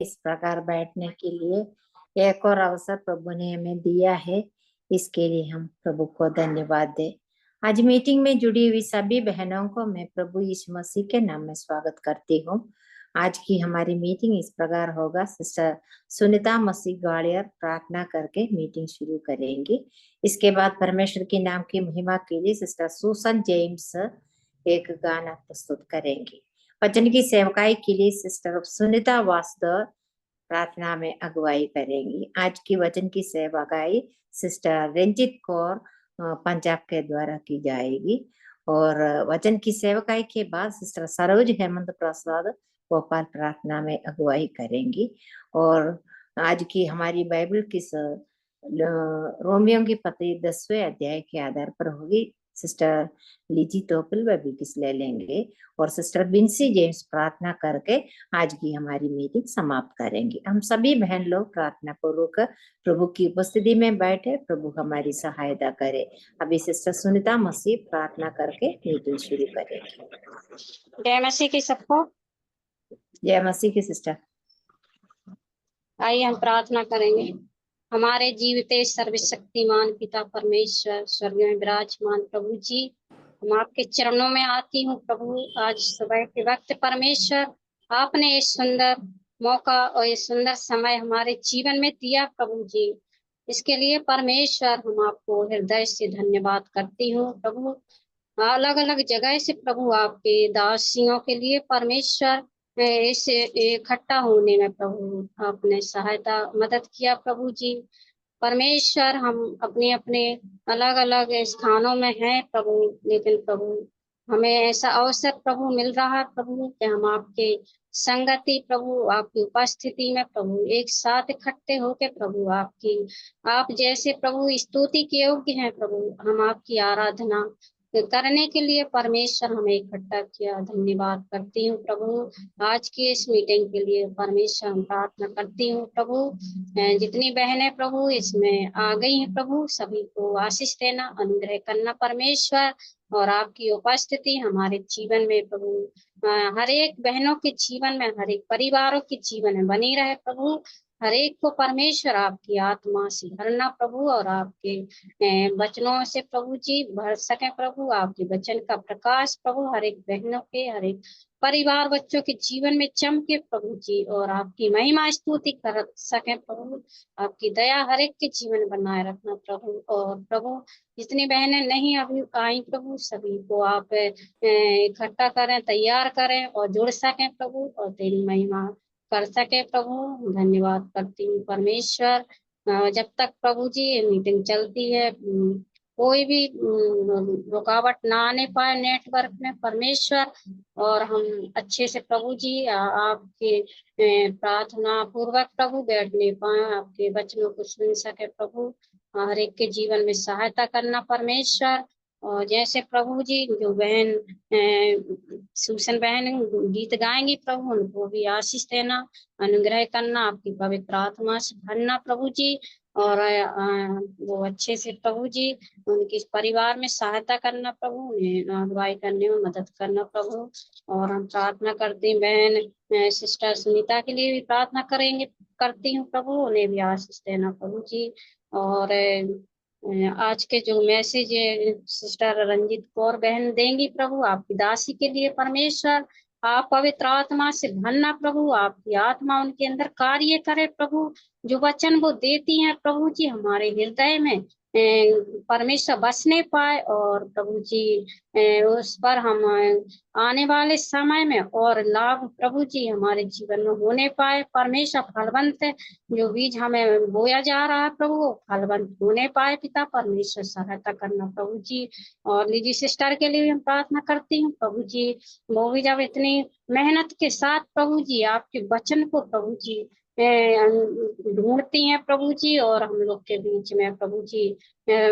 इस प्रकार बैठने के लिए एक और अवसर प्रभु ने हमें दिया है। इसके लिए हम प्रभु को धन्यवाद दें। आज मीटिंग में जुड़ी हुई सभी बहनों को मैं प्रभु यीशु मसीह के नाम में स्वागत करती हूँ। आज की हमारी मीटिंग इस प्रकार होगा। सिस्टर सुनीता मसीह ग्वालियर प्रार्थना करके मीटिंग शुरू करेंगी। इसके बाद परमेश्वर के नाम की महिमा के लिए सिस्टर सुसन जेम्स एक गाना प्रस्तुत करेंगी। वचन की सेवकाई के लिए सिस्टर सुनीता वासुदेव प्रार्थना में अगुवाई करेंगी। आज की वचन की सेवकाई सिस्टर रंजित कौर पंजाब के द्वारा की जाएगी और वचन की सेवकाई के बाद सिस्टर सरोज हेमंत प्रसाद गोपाल प्रार्थना में अगुवाई करेंगी। और आज की हमारी बाइबल की रोमियो की पत्री 10वें अध्याय के आधार पर होगी। सिस्टर लीजी तोपिल व बिकिस ले लेंगे और सिस्टर बिंसी जेम्स प्रार्थना करके आज की हमारी मीटिंग समाप्त करेंगे। हम सभी बहन लोग प्रार्थना पूर्वक प्रभु की उपस्थिति में बैठे, प्रभु हमारी सहायता करे। अभी सिस्टर सुनीता मसीह प्रार्थना करके मीटिंग शुरू करेंगे। जय मसीह की सबको। जय मसीह की सिस्टर। आइए हम प्रार्थना करेंगे। हमारे जीविते सर्वशक्तिमान पिता परमेश्वर, स्वर्ग में विराजमान प्रभु जी, हम आपके चरणों में आती हूँ प्रभु। आज सुबह के वक्त परमेश्वर आपने ये सुंदर मौका और ये सुंदर समय हमारे जीवन में दिया प्रभु जी, इसके लिए परमेश्वर हम आपको हृदय से धन्यवाद करती हूँ प्रभु। अलग अलग जगह से प्रभु आपके दासियों के लिए परमेश्वर इसे इकट्ठा होने में प्रभु आपने सहायता मदद किया प्रभु जी। परमेश्वर हम अपने अपने अलग अलग स्थानों में हैं प्रभु, लेकिन प्रभु हमें ऐसा अवसर प्रभु मिल रहा है प्रभु कि हम आपके संगति प्रभु, आपकी उपस्थिति में प्रभु एक साथ इकट्ठे होके प्रभु आपकी आप जैसे प्रभु स्तुति के योग्य हैं प्रभु, हम आपकी आराधना करने के लिए परमेश्वर हमें इकट्ठा किया। धन्यवाद करती हूँ प्रभु आज की इस मीटिंग के लिए। परमेश्वर हम प्रार्थना करती हूँ प्रभु, जितनी बहनें प्रभु इसमें आ गई हैं प्रभु, सभी को आशीष देना, अनुग्रह करना परमेश्वर, और आपकी उपस्थिति हमारे जीवन में प्रभु हर एक बहनों के जीवन में, हर एक परिवारों के जीवन में बनी रहे प्रभु। हर एक को परमेश्वर आपकी आत्मा से भरना प्रभु, और आपके वचनों से प्रभु जी भर सके प्रभु। आपके वचन का प्रकाश प्रभु हर एक बहनों के, हर एक परिवार बच्चों के जीवन में चमके प्रभु जी, और आपकी महिमा स्तुति कर सके प्रभु। आपकी दया हर एक के जीवन बनाए रखना प्रभु। और प्रभु जितनी बहनें नहीं अभी आई प्रभु, सभी को आप इकट्ठा करें, तैयार करें और जुड़ सकें प्रभु, और तेरी महिमा कर सके प्रभु। धन्यवाद करती हूँ परमेश्वर। जब तक प्रभु जी ये मीटिंग चलती है कोई भी रुकावट ना आने पाए नेटवर्क में परमेश्वर, और हम अच्छे से प्रभु जी आपके प्रार्थना पूर्वक प्रभु बैठने पाए, आपके वचनों को सुन सके प्रभु। हर एक के जीवन में सहायता करना परमेश्वर। और जैसे प्रभु जी जो बहन सूसन बहन गीत गाएंगी प्रभु, उनको भी आशीष देना, अनुग्रह करना, आपकी पवित्र आत्मा से भरना प्रभु जी, और वो अच्छे से प्रभु जी उनके परिवार में सहायता करना प्रभु, उन्हें अगुवाई करने में मदद करना प्रभु। और हम प्रार्थना करते हैं बहन सिस्टर सुनीता के लिए भी प्रार्थना करेंगे, करती हूँ प्रभु, उन्हें भी आशीष देना प्रभु जी। और आज के जो मैसेज सिस्टर रंजित कौर बहन देंगी प्रभु, आपकी दासी के लिए परमेश्वर आप पवित्र आत्मा से भरना प्रभु, आपकी आत्मा उनके अंदर कार्य करे प्रभु। जो वचन वो देती हैं प्रभु जी हमारे हृदय में परमेश्वर बसने पाए, और प्रभु जी उस पर हम आने वाले समय में और लाभ प्रभु जी हमारे जीवन में होने पाए परमेश्वर। फलवंत जो बीज हमें बोया जा रहा है प्रभु, वो फलवंत होने पाए पिता परमेश्वर, सहायता करना प्रभु जी। और लीजी सिस्टर के लिए हम प्रार्थना करती हूँ प्रभु जी, वो भी जब इतनी मेहनत के साथ प्रभु जी आपके वचन को प्रभु जी ढूंढती हैं प्रभु जी, और हम लोग के बीच में प्रभु जी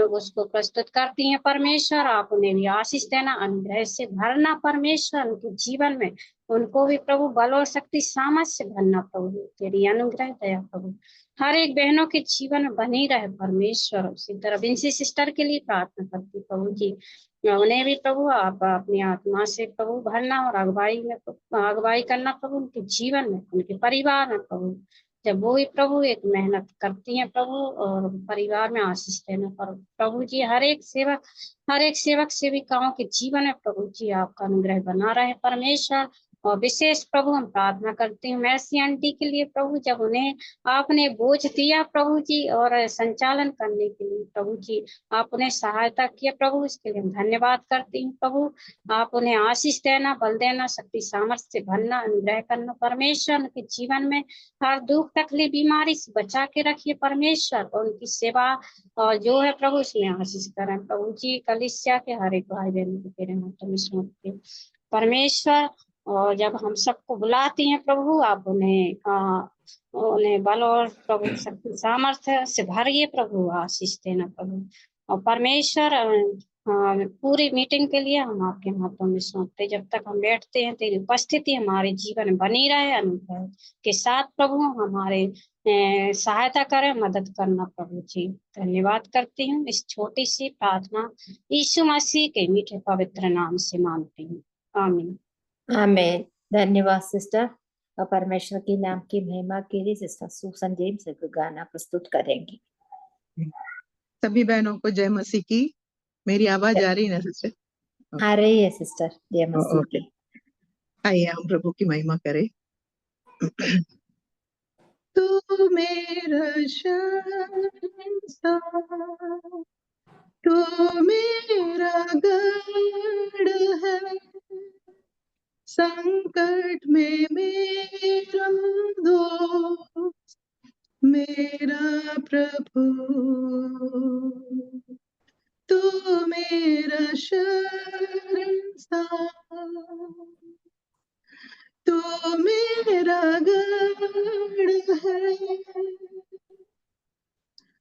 उसको प्रस्तुत करती हैं परमेश्वर। आप उन्हें भी आशीष देना, अनुग्रह से भरना परमेश्वर, उनके जीवन में उनको भी प्रभु बल और शक्ति सामर्थ से भरना प्रभु। तेरी अनुग्रह दया प्रभु हर एक बहनों के जीवन में बनी रहे परमेश्वर। उसी तरह बिंसी सिस्टर के लिए प्रार्थना करती प्रभु जी, उन्हें भी प्रभु आप अपनी आत्मा से प्रभु भरना और अगुवाई करना प्रभु, उनके जीवन में, उनके परिवार में प्रभु। जब वो ही प्रभु एक मेहनत करती हैं प्रभु, और परिवार में आशीष देना प्रभु जी। हर एक सेवक सेविकाओं के जीवन में प्रभु जी आपका अनुग्रह बना रहे परमेश्वर। और विशेष प्रभु हम प्रार्थना करते हैं मैसी आंटी के लिए प्रभु, जब उन्हें आपने बोझ दिया प्रभु जी और संचालन करने के लिए प्रभु जी आप उन्हें सहायता किए प्रभु, इसके लिए हम धन्यवाद करती हूँ प्रभु। आप उन्हें आशीष देना, बल देना, शक्ति सामर्थ्य से भरना, अनुग्रह करना परमेश्वर। उनके जीवन में हर दुख तकलीफ बीमारी से बचा के रखिए परमेश्वर, और उनकी सेवा और जो है प्रभु उसमें आशीष करें प्रभु जी। कलीसिया के हर एक भाई बहन को तेरे हाथों में सौंपते हैं परमेश्वर। और जब हम सबको बुलाती हैं प्रभु, आप उन्हें बल और प्रभु शक्ति सामर्थ्य से भरिए प्रभु, आशीष देना प्रभु। और परमेश्वर पूरी मीटिंग के लिए हम आपके हाथों में सौंपते, जब तक हम बैठते हैं तेरी उपस्थिति हमारे जीवन में बनी रहे, अनुग्रह के साथ प्रभु हमारे सहायता करें, मदद करना प्रभु जी। धन्यवाद करती हूँ, इस छोटी सी प्रार्थना यीशु मसीह के मीठे पवित्र नाम से मांगती हूँ, आमीन। आमेन। धन्यवाद सिस्टर। और परमेश्वर के नाम की महिमा के लिए सिस्टर सुसन जेम्स एक गाना प्रस्तुत करेंगी। सभी बहनों को जय मसीह की। मेरी आवाज आ रही है ना सिस्टर? आ रही है सिस्टर, जय मसीह ओके, की। आइए हम प्रभु की महिमा करें। तू मेरा शहंशाह, तू मेरा गढ़ है, संकट में मेरा दोस्त, मेरा प्रभु। तू मेरा शहंशाह, तू मेरा गढ़ है,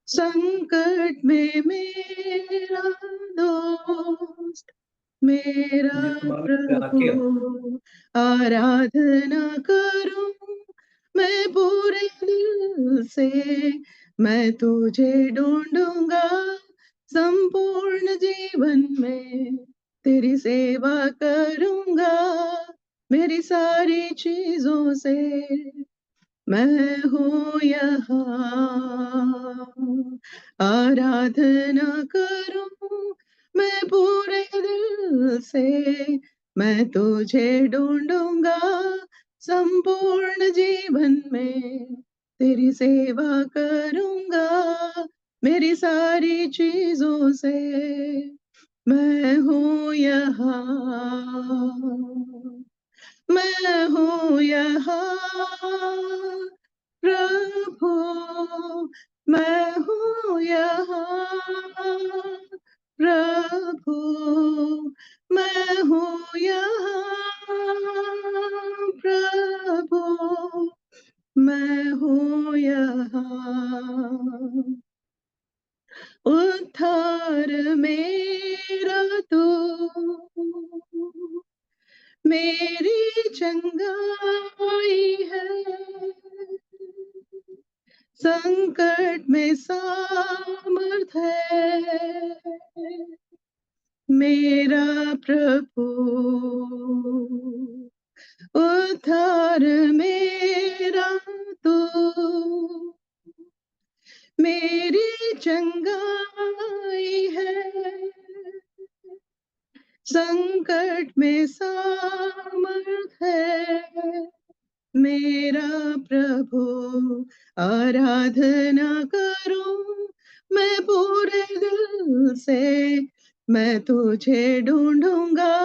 संकट में मेरा दोस्त, मेरा प्रभु। आराधना करूं मैं पूरे दिल से, मैं तुझे ढूंढूंगा संपूर्ण जीवन में, तेरी सेवा करूंगा मेरी सारी चीजों से। मैं हूँ यहाँ आराधना करूं मैं पूरे दिल से, मैं तुझे ढूंढूंगा संपूर्ण जीवन में, तेरी सेवा करूंगा मेरी सारी चीजों से। मैं हूँ यहाँ, मैं हूँ यहाँ प्रभु, मैं हूँ यहाँ प्रभु, मैं हूँ यहाँ प्रभु, मैं हूँ यहाँ। उद्धार मेरा तू, मेरी चंगाई है, संकट में सामर्थ है, मेरा प्रभु। उद्धार मेरा तू, मेरी चंगाई है, संकट में सामर्थ है, मेरा प्रभु। आराधना करूं मैं पूरे दिल से, मैं तुझे ढूंढूंगा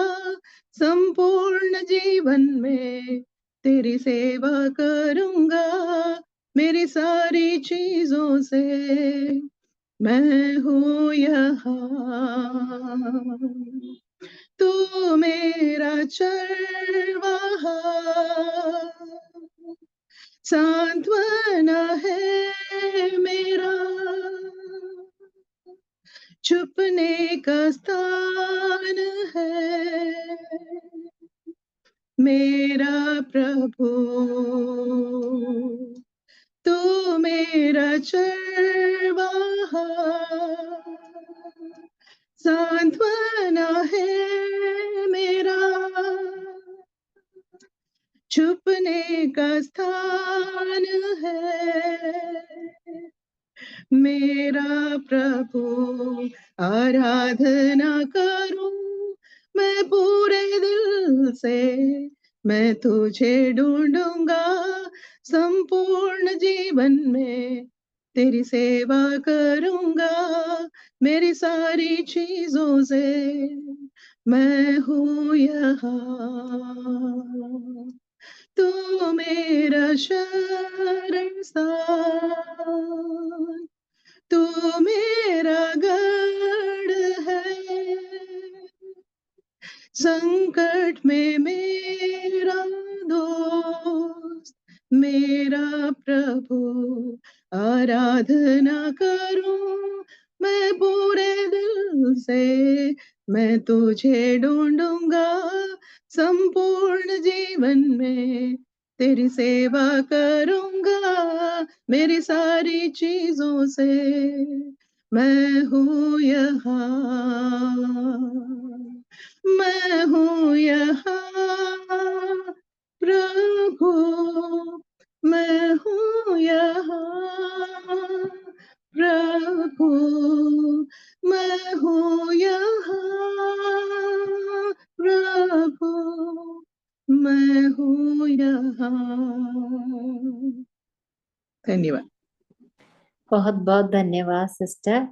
संपूर्ण जीवन में, तेरी सेवा करूंगा मेरी सारी चीजों से। मैं हूँ यहाँ, तू मेरा चरवाहा, सांत्वना है मेरा, छुपने का स्थान है, मेरा प्रभु। तू मेरा चरवाहा, सांत्वना है मेरा, छुपने का स्थान है मेरा प्रभु। आराधना करूं मैं पूरे दिल से, मैं तुझे ढूंढूंगा संपूर्ण जीवन में, तेरी सेवा करूंगा मेरी सारी चीजों से। मैं हूँ यहाँ, तू मेरा शरणस्थान, तू मेरा गढ़ है, संकट में मेरा दोस्त मेरा प्रभु। आराधना करूं मैं पूरे दिल से, मैं तुझे ढूंढूंगा संपूर्ण जीवन में, तेरी सेवा करूंगा मेरी सारी चीजों से। मैं हूँ यहाँ, मैं हूँ यहाँ प्रभु, मैं हूँ यहाँ प्रभु, मैं हूँ यहाँ प्रभु, मैं हूँ यहाँ। धन्यवाद। बहुत बहुत धन्यवाद सिस्टर।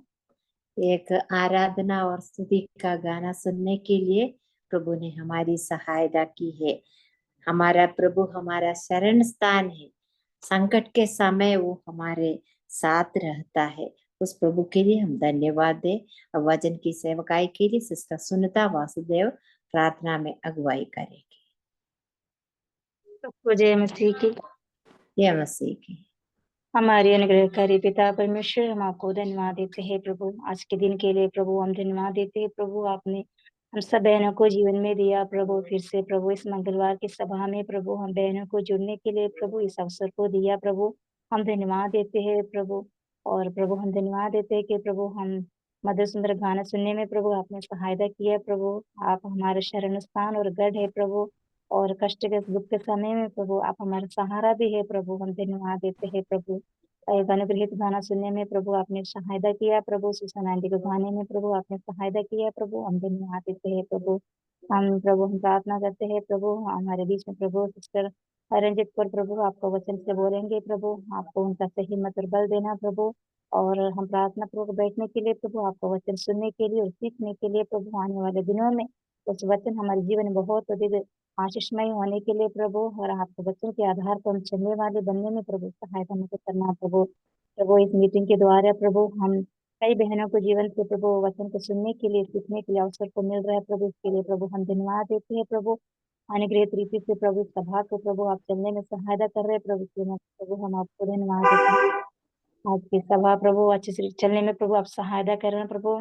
एक आराधना और स्तुति का गाना सुनने के लिए प्रभु ने हमारी सहायता की है। हमारा प्रभु हमारा शरण स्थान है, संकट के समय वो हमारे साथ रहता है। उस प्रभु के लिए हम धन्यवाद दें। और वचन की सेवकाई के लिए सिस्टर सुनीता वासुदेव प्रार्थना में अगुवाई करेगी। सबको जय मसीह की। जय मसीह की। हमारे अनुग्रहकारी पिता परमेश्वर, हम आपको धन्यवाद देते हैं प्रभु, आज के दिन के लिए प्रभु हम धन्यवाद देते हैं प्रभु। आपने हम सब बहनों को जीवन में दिया प्रभु, फिर से प्रभु इस मंगलवार की सभा में प्रभु हम बहनों को जुड़ने के लिए प्रभु इस अवसर को दिया प्रभु, हम धन्यवाद देते हैं प्रभु। और प्रभु हम धन्यवाद देते हैं कि प्रभु हम मधुर सुंदर गाना सुनने में प्रभु आपने सहायता किया प्रभु। आप हमारा शरण स्थान और गढ़ है प्रभु, और कष्ट के दुख के समय में प्रभु आप हमारा सहारा भी है प्रभु, हम धन्यवाद देते हैं प्रभु। एक अनुग्रहित गाना सुनने में प्रभु आपने सहायता किया प्रभु, सुसन आंटी को गाने में प्रभु आपने सहायता किया प्रभु, हम धन्यवाद देते हैं प्रभु। हम प्रार्थना करते हैं प्रभु हमारे बीच में प्रभु सिस्टर रंजित कौर प्रभु आपको वचन से बोलेंगे प्रभु, आपको उनका सही मत और बल देना प्रभु। और हम प्रार्थना पूर्वक बैठने के लिए प्रभु, आपको वचन सुनने के लिए और सीखने के लिए प्रभु, आने वाले दिनों में उस वचन हमारे जीवन में बहुत अधिक आशीषमय होने के लिए प्रभु, और आपके बच्चों के आधार पर हम चलने वाले बनने में प्रभु सहायता मदद करना प्रभु। प्रभु इस मीटिंग के द्वारा प्रभु हम कई बहनों को जीवन से प्रभु वचन को सुनने के लिए सीखने के लिए अवसर को मिल रहा है प्रभु, इसके लिए प्रभु हम धन्यवाद देते हैं प्रभु। अनुग्रहित रीति से प्रभु सभा को प्रभु आप चलने में सहायता कर रहे हैं प्रभु, इसके लिए प्रभु हम आपको धन्यवाद देते हैं। आज की सभा प्रभु अच्छे से चलने में प्रभु आप सहायता कर रहे हैं प्रभु,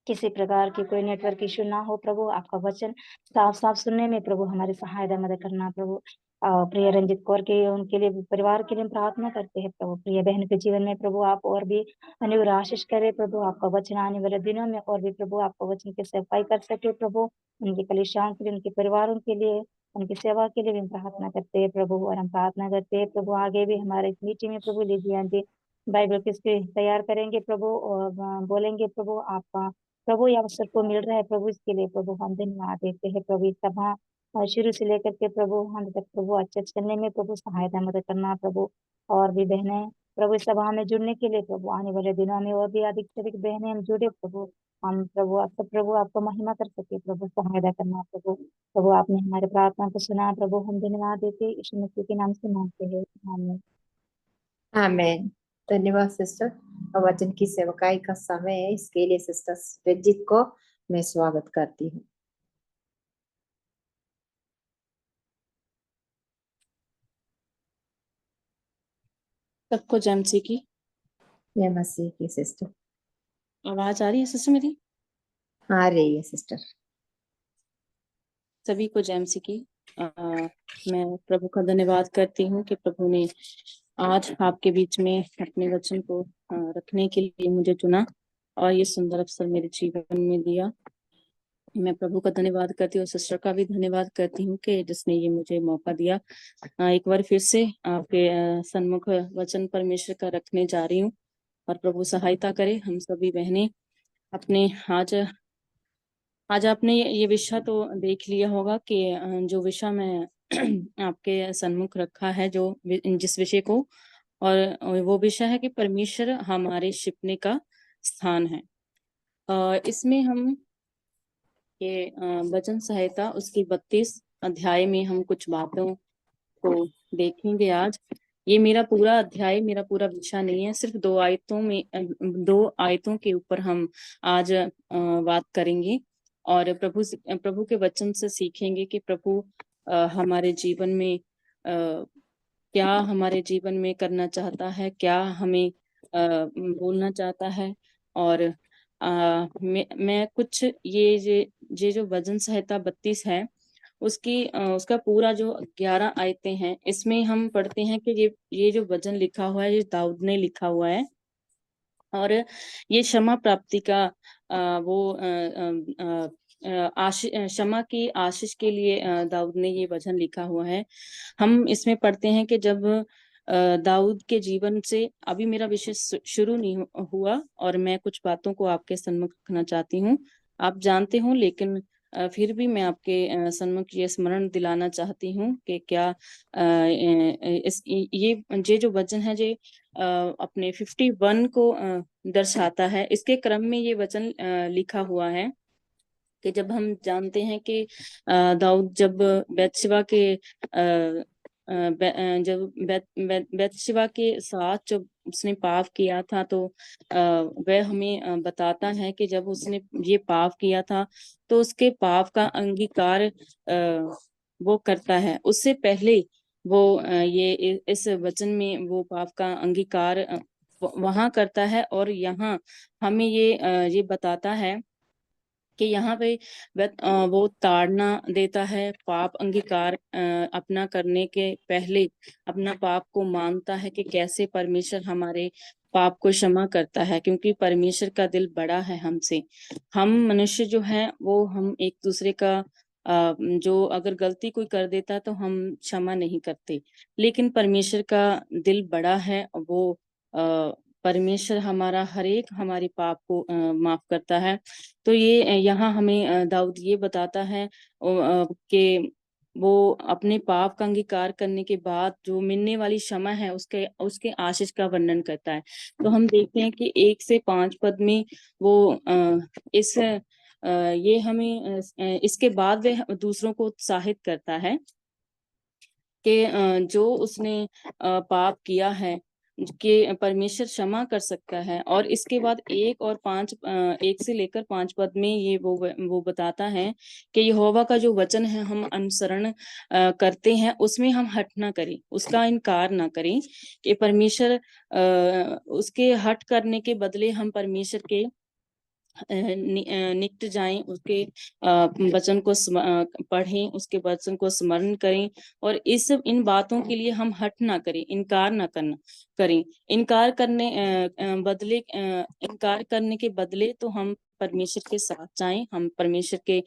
किसी प्रकार की कोई नेटवर्क इश्यू ना हो प्रभु, आपका वचन साफ साफ सुनने में प्रभु हमारी सहायता मदद करना प्रभु। प्रिय रंजित कौर के उनके लिए परिवार के लिए हम प्रार्थना करते हैं प्रभु, प्रिय बहन के जीवन में प्रभु आप और भी अनुग्रह आशीष करे प्रभु, आपका वचन आने वाले दिनों में और भी प्रभु आपका वचन की सेवकाई कर सके प्रभु, उनके कलिसियाओं के लिए उनके परिवारों के लिए उनकी सेवा के लिए भी हम प्रार्थना करते हैं प्रभु। और हम प्रार्थना करते हैं प्रभु आगे भी हमारे इस मीटिंग में प्रभु लीजिए आंटी बाइबल किस पे तैयार करेंगे प्रभु, और बोलेंगे प्रभु आपका प्रभु ये अवसर को मिल रहा है प्रभु, इसके लिए प्रभु हम धन्यवाद देते हैं प्रभु। इस सभा शुरू से लेकर के प्रभु हम तक प्रभु अच्छे चलने में प्रभु सहायता मदद करना प्रभु, और भी बहनें प्रभु इस सभा में जुड़ने के लिए प्रभु आने वाले दिनों में और भी अधिक से अधिक बहनें हम जुड़े प्रभु, हम प्रभु आप सब प्रभु आपको महिमा कर सके प्रभु, सहायता करना प्रभु। प्रभु आपने हमारे प्रार्थना को सुना प्रभु, हम धन्यवाद देते यीशु मसीह के नाम से मांगते हैं, आमीन। आमीन। धन्यवाद सिस्टर। और वचन की सेवकाई का समय है, इसके लिए सिस्टर रंजित को मैं स्वागत करती हूँ। सबको जय मसीह की। जय मसीह की सिस्टर। आवाज आ रही है सिस्टर मेरी? आ रही है सिस्टर। सभी को जय मसीह की। मैं प्रभु का धन्यवाद करती हूँ कि प्रभु ने आज आपके बीच में अपने वचन को रखने के लिए मुझे चुना। और ये सुंदर अवसर मेरे जीवन में दिया। मैं प्रभु का धन्यवाद करती हूँ और सिस्टर का भी धन्यवाद करती हूँ कि जिसने ये मुझे मौका दिया। एक बार फिर से आपके सन्मुख वचन परमेश्वर का रखने जा रही हूँ और प्रभु सहायता करे। हम सभी बहनें अपने आज आपने ये विषय तो देख लिया होगा कि जो विषय मैं आपके सन्मुख रखा है, जिस विषय को, और वो विषय है कि परमेश्वर हमारे छिपने का स्थान है। इसमें हम ये वचन संहिता उसकी 32 अध्याय में हम कुछ बातों को देखेंगे आज। ये मेरा पूरा अध्याय, मेरा पूरा विषय नहीं है, सिर्फ 2 आयतों में 2 आयतों के ऊपर हम आज बात करेंगे और प्रभु के वचन से सीखेंगे कि प्रभु हमारे जीवन में क्या हमारे जीवन में करना चाहता है, क्या हमें बोलना चाहता है। और मैं कुछ ये जो वचन संहिता 32 है उसका पूरा जो 11 आयतें हैं, इसमें हम पढ़ते हैं कि ये जो वचन लिखा हुआ है ये दाऊद ने लिखा हुआ है और ये क्षमा प्राप्ति का क्षमा की आशीष के लिए दाऊद ने ये वचन लिखा हुआ है। हम इसमें पढ़ते हैं कि जब दाऊद के जीवन से, अभी मेरा विषय शुरू नहीं हुआ और मैं कुछ बातों को आपके सम्मुख रखना चाहती हूँ। आप जानते हो, लेकिन फिर भी मैं आपके सम्मुख ये स्मरण दिलाना चाहती हूँ कि क्या ये जो वचन है ये अपने 51 को दर्शाता है। इसके क्रम में ये वचन लिखा हुआ है कि जब हम जानते हैं कि दाऊद जब बैतशेबा के बैतशेबा के साथ जब उसने पाप किया था, तो वह हमें बताता है कि जब उसने ये पाप किया था तो उसके पाप का अंगीकार वो करता है। उससे पहले वो इस वचन में वो पाप का अंगीकार वहां करता है और यहाँ हमें ये बताता है कि यहाँ पे वो ताड़ना देता है। पाप अंगीकार अपना करने के पहले अपना पाप को मानता है कि कैसे परमेश्वर हमारे पाप को क्षमा करता है, क्योंकि परमेश्वर का दिल बड़ा है हमसे। हम मनुष्य जो है वो हम एक दूसरे का जो अगर गलती कोई कर देता तो हम क्षमा नहीं करते, लेकिन परमेश्वर का दिल बड़ा है। वो परमेश्वर हमारा हर एक हमारे पाप को माफ करता है। तो ये यहाँ हमें दाऊद ये बताता है कि वो अपने पाप का अंगीकार करने के बाद जो मिलने वाली क्षमा है उसके आशीष का वर्णन करता है। तो हम देखते हैं कि 1 से 5 पद में वो ये हमें इसके बाद वह दूसरों को उत्साहित करता है कि जो उसने पाप किया है कि परमेश्वर क्षमा कर सकता है। और इसके बाद 1 से लेकर 5 पद में ये वो बताता है कि यहोवा का जो वचन है हम अनुसरण करते हैं, उसमें हम हट ना करें, उसका इनकार ना करें। कि परमेश्वर उसके हट करने के बदले हम परमेश्वर के निकट जाएं, उसके वचन को पढ़ें, उसके वचन को स्मरण करें और इन बातों के लिए हम हट ना करें, इनकार ना करें। इनकार करने के बदले तो हम परमेश्वर के साथ जाएं, हम परमेश्वर के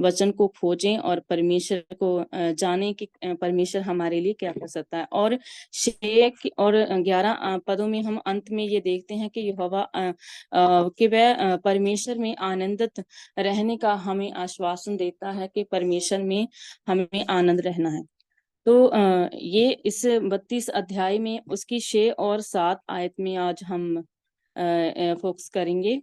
वचन को खोजें और परमेश्वर को जानें कि परमेश्वर हमारे लिए क्या कर सकता है। और 6 और 11 पदों में हम अंत में ये देखते हैं कि यहोवा कि वह परमेश्वर में आनंदित रहने का हमें आश्वासन देता है कि परमेश्वर में हमें आनंद रहना है। तो ये इस 32 अध्याय में उसकी 6 और 7 आयत में आज हम फोकस करेंगे।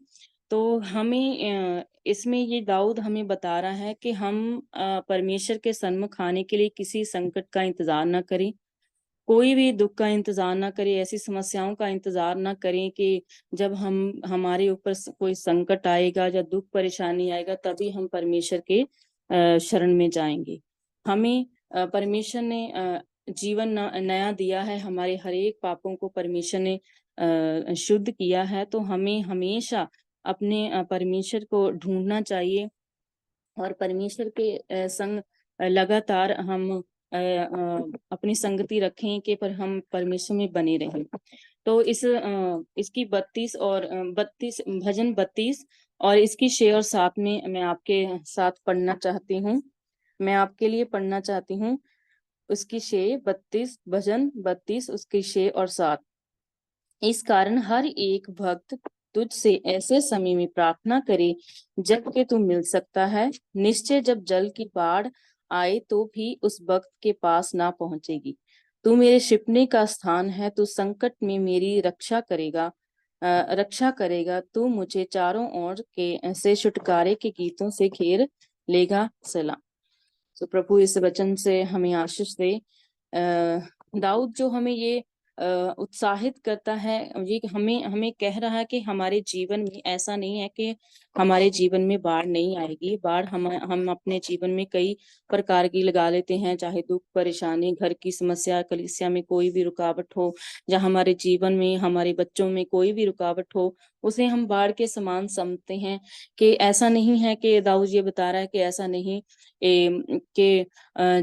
तो हमें इसमें ये दाऊद हमें बता रहा है कि हम परमेश्वर के सन्मुख आने के लिए किसी संकट का इंतजार ना करें, कोई भी दुख का इंतजार ना करें, ऐसी समस्याओं का इंतजार ना करें कि जब हमारे ऊपर कोई संकट आएगा या दुख परेशानी आएगा तभी हम परमेश्वर के शरण में जाएंगे। हमें परमेश्वर ने जीवन नया दिया है, हमारे हर एक पापों को परमेश्वर ने शुद्ध किया है। तो हमें हमेशा अपने परमेश्वर को ढूंढना चाहिए और परमेश्वर के संग लगातार हम अपनी संगति रखें कि पर हम परमेश्वर में बने रहें। तो इसकी 32 और 32 भजन 32 और इसकी 6 और 7 में मैं आपके साथ पढ़ना चाहती हूँ। मैं आपके लिए पढ़ना चाहती हूँ उसकी 6, 32 भजन 32 उसकी 6 और 7। इस कारण हर एक भक्त तुझसे ऐसे समय में प्रार्थना करे जबकि तू मिल सकता है। निश्चय जब जल की बाढ़ आए तो भी उस भक्त के पास ना पहुंचेगी। तू मेरे छिपने का स्थान है, तू संकट में मेरी रक्षा करेगा। तू मुझे चारों ओर के से छुटकारे के गीतों से घेर लेगा। सलाम। तो प्रभु इस वचन से हमें आशीष दे। दाऊद जो हमें ये उत्साहित करता है, ये हमें हमें कह रहा है कि हमारे जीवन में ऐसा नहीं है कि हमारे जीवन में बाढ़ नहीं आएगी। बाढ़ हम अपने जीवन में कई प्रकार की लगा लेते हैं, चाहे दुख परेशानी, घर की समस्या, कलीसिया में कोई भी रुकावट हो, या हमारे जीवन में हमारे बच्चों में कोई भी रुकावट हो, उसे हम बाढ़ के समान समझते हैं। कि ऐसा नहीं है कि दाऊद ये बता रहा है कि ऐसा नहीं कि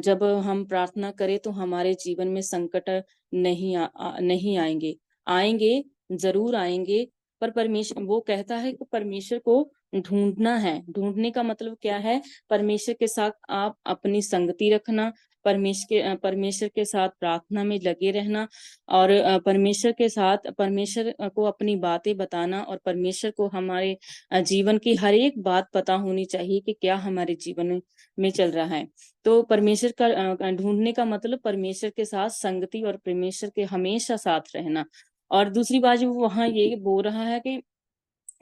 जब हम प्रार्थना करें तो हमारे जीवन में संकट नहीं आएंगे, जरूर आएंगे। पर परमेश्वर वो कहता है कि परमेश्वर को ढूंढना है। ढूंढने का मतलब क्या है? परमेश्वर के साथ आप अपनी संगति रखना, परमेश्वर के साथ प्रार्थना में लगे रहना, और परमेश्वर को अपनी बातें बताना, और परमेश्वर को हमारे जीवन की हर एक बात पता होनी चाहिए कि क्या हमारे जीवन में चल रहा है। तो परमेश्वर का ढूंढने का मतलब परमेश्वर के साथ संगति और परमेश्वर के हमेशा साथ रहना। और दूसरी बात वो वहां ये बोल रहा है कि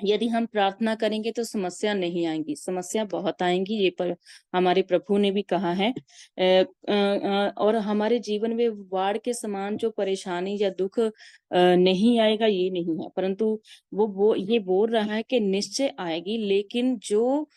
यदि हम प्रार्थना करेंगे तो समस्या नहीं आएंगी। समस्या बहुत आएंगी, ये पर हमारे प्रभु ने भी कहा है। और हमारे जीवन में बाढ़ के समान जो परेशानी या दुख नहीं आएगा ये नहीं है, परंतु वो ये बोल रहा है कि निश्चय आएगी, लेकिन जो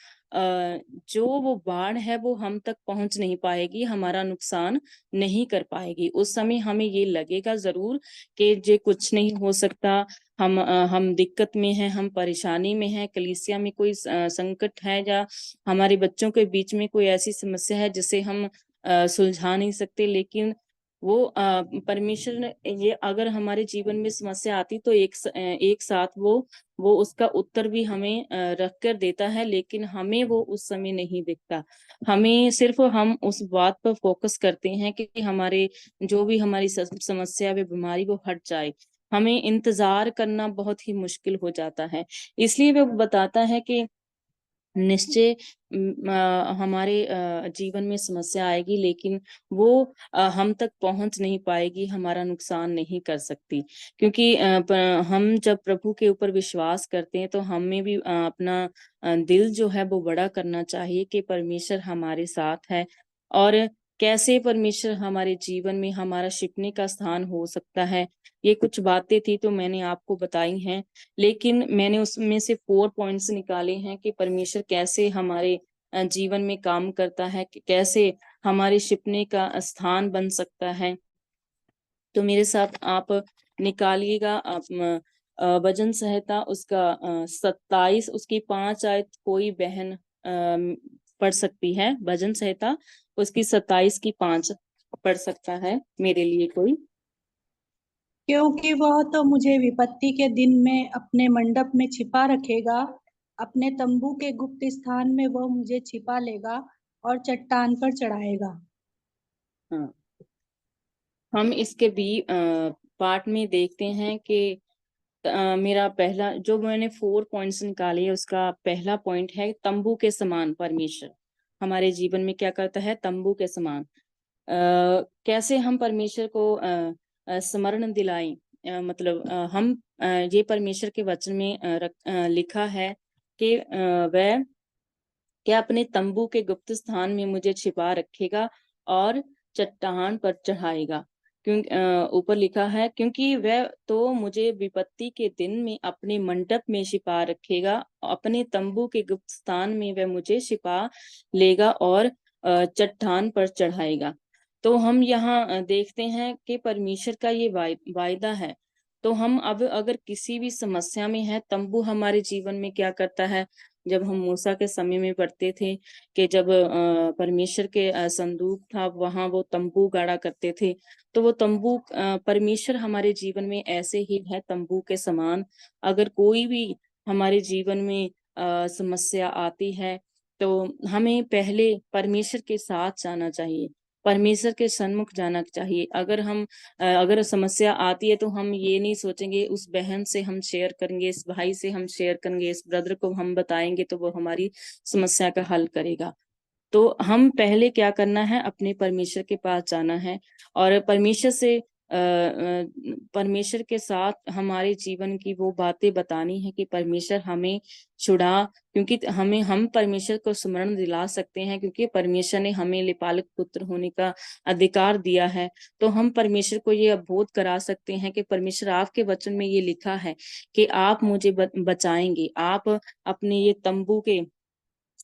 वो बाढ़ है वो हम तक पहुंच नहीं पाएगी, हमारा नुकसान नहीं कर पाएगी। उस समय हमें ये लगेगा जरूर कि ये कुछ नहीं हो सकता, हम दिक्कत में हैं, हम परेशानी में हैं, कलीसिया में कोई संकट है, या हमारे बच्चों के बीच में कोई ऐसी समस्या है जिसे हम सुलझा नहीं सकते। लेकिन वो परमेश्वर ने ये अगर हमारे जीवन में समस्या आती तो एक साथ वो उसका उत्तर भी हमें रख कर देता है, लेकिन हमें वो उस समय नहीं दिखता। हमें सिर्फ हम उस बात पर फोकस करते हैं कि हमारे जो भी हमारी समस्या व बीमारी वो हट जाए। हमें इंतजार करना बहुत ही मुश्किल हो जाता है। इसलिए वो बताता है कि निश्चय हमारे जीवन में समस्या आएगी, लेकिन वो हम तक पहुंच नहीं पाएगी, हमारा नुकसान नहीं कर सकती। क्योंकि हम जब प्रभु के ऊपर विश्वास करते हैं तो हमें भी अपना दिल जो है वो बड़ा करना चाहिए कि परमेश्वर हमारे साथ है। और कैसे परमेश्वर हमारे जीवन में हमारा छिपने का स्थान हो सकता है, ये कुछ बातें थी तो मैंने आपको बताई हैं। लेकिन मैंने उसमें से 4 पॉइंट्स निकाले हैं कि परमेश्वर कैसे हमारे जीवन में काम करता है, कि कैसे हमारे छिपने का स्थान बन सकता है। तो मेरे साथ आप निकालिएगा भजन संहिता उसका 27 उसकी 5 आयत कोई बहन पढ़ सकती है। भजन संहिता उसकी 27 की 5 पढ़ सकता है मेरे लिए कोई। क्योंकि वह तो मुझे विपत्ति के दिन में अपने मंडप में छिपा रखेगा, अपने तंबू के गुप्त स्थान में वह मुझे छिपा लेगा और चट्टान पर चढ़ाएगा। हाँ, हम इसके भी पार्ट में देखते हैं कि मेरा पहला जो मैंने 4 पॉइंट्स निकाले है, उसका पहला पॉइंट है तंबू के समान परमेश्वर हमारे जीवन में क्या करता है। तंबू के समान कैसे हम परमेश्वर को स्मरण दिलाएं। मतलब हम ये परमेश्वर के वचन में लिखा है कि वह क्या अपने तंबू के गुप्त स्थान में मुझे छिपा रखेगा और चट्टान पर चढ़ाएगा। ऊपर लिखा है क्योंकि वह तो मुझे विपत्ति के दिन में अपने मंडप में छिपा रखेगा, अपने तंबू के गुप्त स्थान में वह मुझे छिपा लेगा और चट्टान पर चढ़ाएगा। तो हम यहाँ देखते हैं कि परमेश्वर का ये वायदा है। तो हम अब अगर किसी भी समस्या में है, तंबू हमारे जीवन में क्या करता है, जब हम मूसा के समय में पढ़ते थे कि जब परमेश्वर के संदूक था, वहां वो तंबू गाड़ा करते थे। तो वो तंबू परमेश्वर हमारे जीवन में ऐसे ही है, तंबू के समान। अगर कोई भी हमारे जीवन में समस्या आती है तो हमें पहले परमेश्वर के साथ जाना चाहिए, परमेश्वर के सन्मुख जाना चाहिए। अगर समस्या आती है तो हम ये नहीं सोचेंगे उस बहन से हम शेयर करेंगे, इस भाई से हम शेयर करेंगे, इस ब्रदर को हम बताएंगे तो वो हमारी समस्या का हल करेगा। तो हम पहले क्या करना है, अपने परमेश्वर के पास जाना है और परमेश्वर के साथ हमारे जीवन की वो बातें बतानी है कि परमेश्वर हमें छुड़ा, क्योंकि हम परमेश्वर को स्मरण दिला सकते हैं, क्योंकि परमेश्वर ने हमें लिपालक पुत्र होने का अधिकार दिया है। तो हम परमेश्वर को ये अवबोध करा सकते हैं कि परमेश्वर, आपके वचन में ये लिखा है कि आप मुझे बचाएंगे, आप अपने ये तंबू के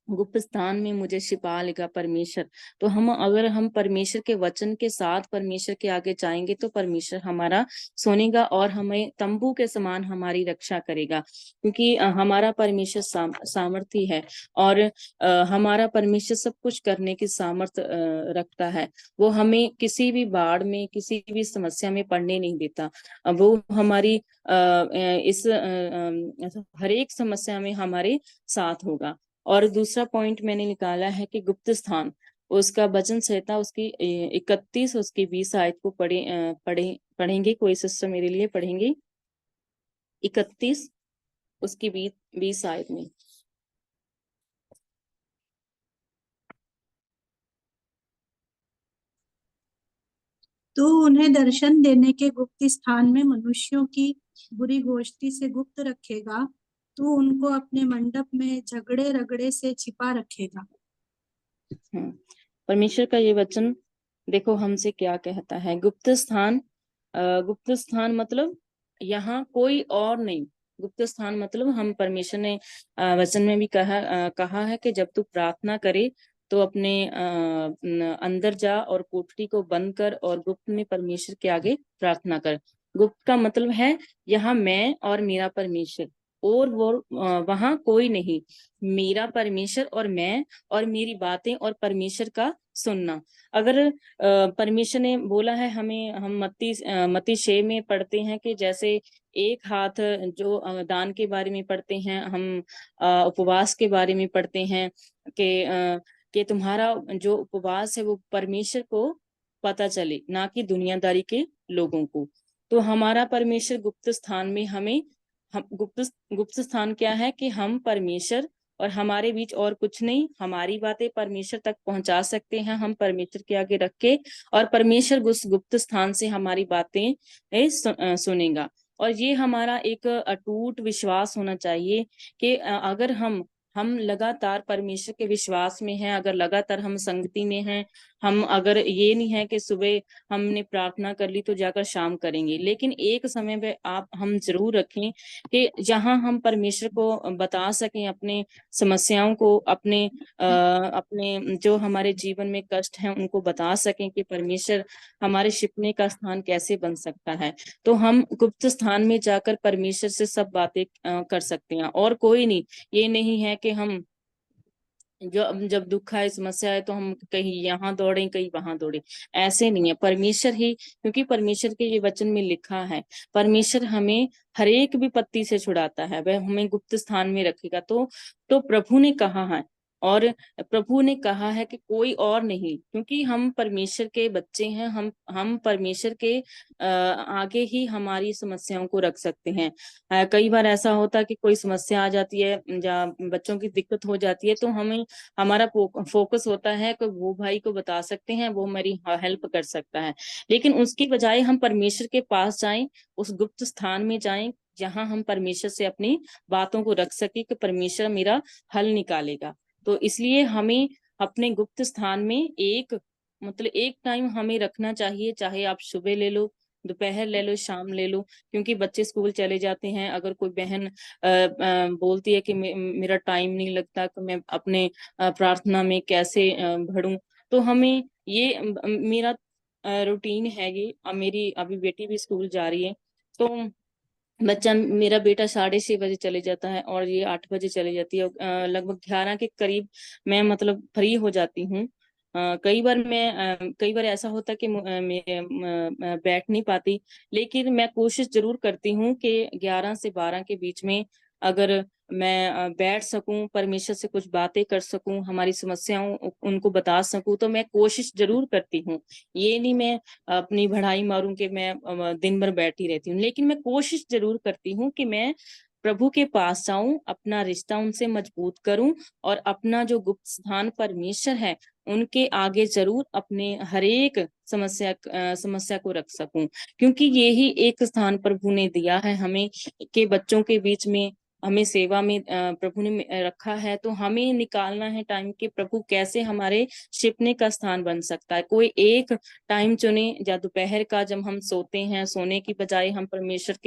गुप्त स्थान में मुझे छिपा लेगा परमेश्वर। तो अगर हम परमेश्वर के वचन के साथ परमेश्वर के आगे जाएंगे तो परमेश्वर हमारा सुनेगा और हमें तंबू के समान हमारी रक्षा करेगा, क्योंकि हमारा परमेश्वर सामर्थी है और हमारा परमेश्वर सब कुछ करने की सामर्थ्य रखता है। वो हमें किसी भी बाढ़ में, किसी भी समस्या में पड़ने नहीं देता। वो हमारी हर एक समस्या में हमारे साथ होगा। और दूसरा पॉइंट मैंने निकाला है कि गुप्त स्थान, उसका वचन संहिता उसकी 31 उसकी 20 आयत को पढ़ेंगे। कोई सिस्टर मेरे लिए पढ़ेंगे 31 उसकी 20 आयत में। तू उन्हें दर्शन देने के गुप्त स्थान में मनुष्यों की बुरी गोष्ठी से गुप्त रखेगा। तू उनको अपने मंडप में झगड़े रगड़े से छिपा रखेगा। परमेश्वर का ये वचन देखो हमसे क्या कहता है। गुप्त स्थान मतलब यहाँ कोई और नहीं। गुप्त स्थान मतलब हम परमेश्वर ने वचन में भी कहा है कि जब तू प्रार्थना करे तो अपने अंदर जा और कोठरी को बंद कर और गुप्त में परमेश्वर के आगे प्रार्थना कर। गुप्त का मतलब है यहाँ मैं और मेरा परमेश्वर, और वो वहां कोई नहीं। मेरा परमेश्वर और मैं और मेरी बातें और परमेश्वर का सुनना। अगर परमेश्वर ने बोला है हमें, हम मत्ती 6 में पढ़ते हैं कि जैसे एक हाथ जो दान के बारे में पढ़ते हैं, हम उपवास के बारे में पढ़ते हैं कि तुम्हारा जो उपवास है वो परमेश्वर को पता चले, ना कि दुनियादारी के लोगों को। तो हमारा परमेश्वर गुप्त स्थान में हम गुप्त स्थान क्या है कि हम परमेश्वर और हमारे बीच और कुछ नहीं, हमारी बातें परमेश्वर तक पहुंचा सकते हैं हम परमेश्वर के आगे रख के, और परमेश्वर उस गुप्त स्थान से हमारी बातें सुनेगा। और ये हमारा एक अटूट विश्वास होना चाहिए कि अगर हम लगातार परमेश्वर के विश्वास में हैं, अगर लगातार हम संगति में हैं, हम अगर ये नहीं है कि सुबह हमने प्रार्थना कर ली तो जाकर शाम करेंगे, लेकिन एक समय पे हम जरूर रखें कि जहां हम परमेश्वर को बता सकें अपने समस्याओं को, अपने जो हमारे जीवन में कष्ट हैं उनको बता सकें कि परमेश्वर हमारे छिपने का स्थान कैसे बन सकता है। तो हम गुप्त स्थान में जाकर परमेश्वर से सब बातें कर सकते हैं, और कोई नहीं। ये नहीं है कि हम जब दुख आए, समस्या है तो हम कहीं यहाँ दौड़े कहीं वहां दौड़े, ऐसे नहीं है। परमेश्वर ही, क्योंकि परमेश्वर के ये वचन में लिखा है परमेश्वर हमें हर एक विपत्ति से छुड़ाता है, वह हमें गुप्त स्थान में रखेगा। तो प्रभु ने कहा है, और प्रभु ने कहा है कि कोई और नहीं, क्योंकि हम परमेश्वर के बच्चे हैं। हम परमेश्वर के आगे ही हमारी समस्याओं को रख सकते हैं। कई बार ऐसा होता है कि कोई समस्या आ जाती है या बच्चों की दिक्कत हो जाती है, तो हमारा फोकस होता है कि वो भाई को बता सकते हैं, वो मेरी हेल्प कर सकता है। लेकिन उसकी बजाय हम परमेश्वर के पास जाएं, उस गुप्त स्थान में जाएं जहां हम परमेश्वर से अपनी बातों को रख सके कि परमेश्वर मेरा हल निकालेगा। तो इसलिए हमें अपने गुप्त स्थान में एक टाइम हमें रखना चाहिए, चाहे आप सुबह ले लो, दोपहर ले लो, शाम ले लो, क्योंकि बच्चे स्कूल चले जाते हैं। अगर कोई बहन बोलती है कि मेरा टाइम नहीं लगता, कि मैं अपने प्रार्थना में कैसे बढ़ूं, तो हमें ये मेरा रूटीन है ये। मेरी अभी बेटी भी स्कूल जा रही है, तो बच्चा मेरा बेटा 6:30 बजे चले जाता है और ये 8 बजे चली जाती है। लगभग 11 के करीब मैं मतलब फ्री हो जाती हूँ। कई बार ऐसा होता है कि मैं बैठ नहीं पाती, लेकिन मैं कोशिश जरूर करती हूँ कि 11 से 12 के बीच में अगर मैं बैठ सकूं, परमेश्वर से कुछ बातें कर सकूं, हमारी समस्याओं उनको बता सकूं, तो मैं कोशिश जरूर करती हूँ। ये नहीं मैं अपनी बढ़ाई मारूं कि मैं दिन भर बैठी रहती हूँ, लेकिन मैं कोशिश जरूर करती हूँ कि मैं प्रभु के पास जाऊं, अपना रिश्ता उनसे मजबूत करूं और अपना जो गुप्त स्थान परमेश्वर है उनके आगे जरूर अपने हरेक समस्या को रख सकूं, क्योंकि ये ही एक स्थान प्रभु ने दिया है हमें के बच्चों के बीच में, हमें सेवा में प्रभु ने रखा है। तो हमें निकालना है टाइम कि प्रभु कैसे हमारे छिपने का स्थान बन सकता है। कोई एक टाइम चुने, या दोपहर का जब हम सोते हैं, सोने की बजाय हम परमेश्वर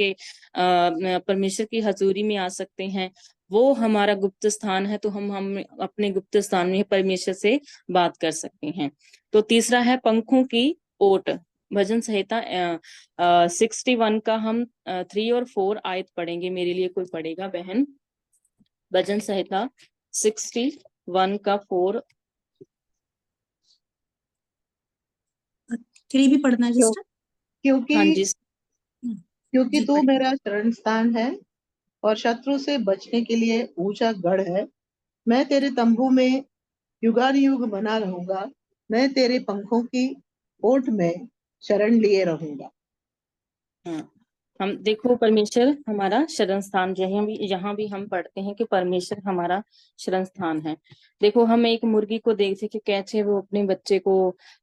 की हजूरी में आ सकते हैं, वो हमारा गुप्त स्थान है। तो हम अपने गुप्त स्थान में परमेश्वर से बात कर सकते हैं। तो तीसरा है पंखों की ओट। भजन संहिता 61 का हम 3 और 4 आयत पढ़ेंगे। मेरे लिए कोई पढ़ेगा बहन? भजन संहिता 61 का 4। थ्री भी पढ़ना है क्यों- सिस्टर? क्योंकि हाँ जी। क्योंकि जी तू पढ़िए। मेरा शरण स्थान है और शत्रु से बचने के लिए ऊंचा गढ़ है। मैं तेरे तंबू में युगानुयुग बना रहूंगा। मैं तेरे पंखों की ओट में शरण लिए रहूंगा। हाँ, हम देखो परमेश्वर हमारा शरण स्थान, यहाँ भी हम पढ़ते हैं कि परमेश्वर हमारा शरण स्थान है। देखो हम एक मुर्गी को देखते कि कैसे वो अपने बच्चे को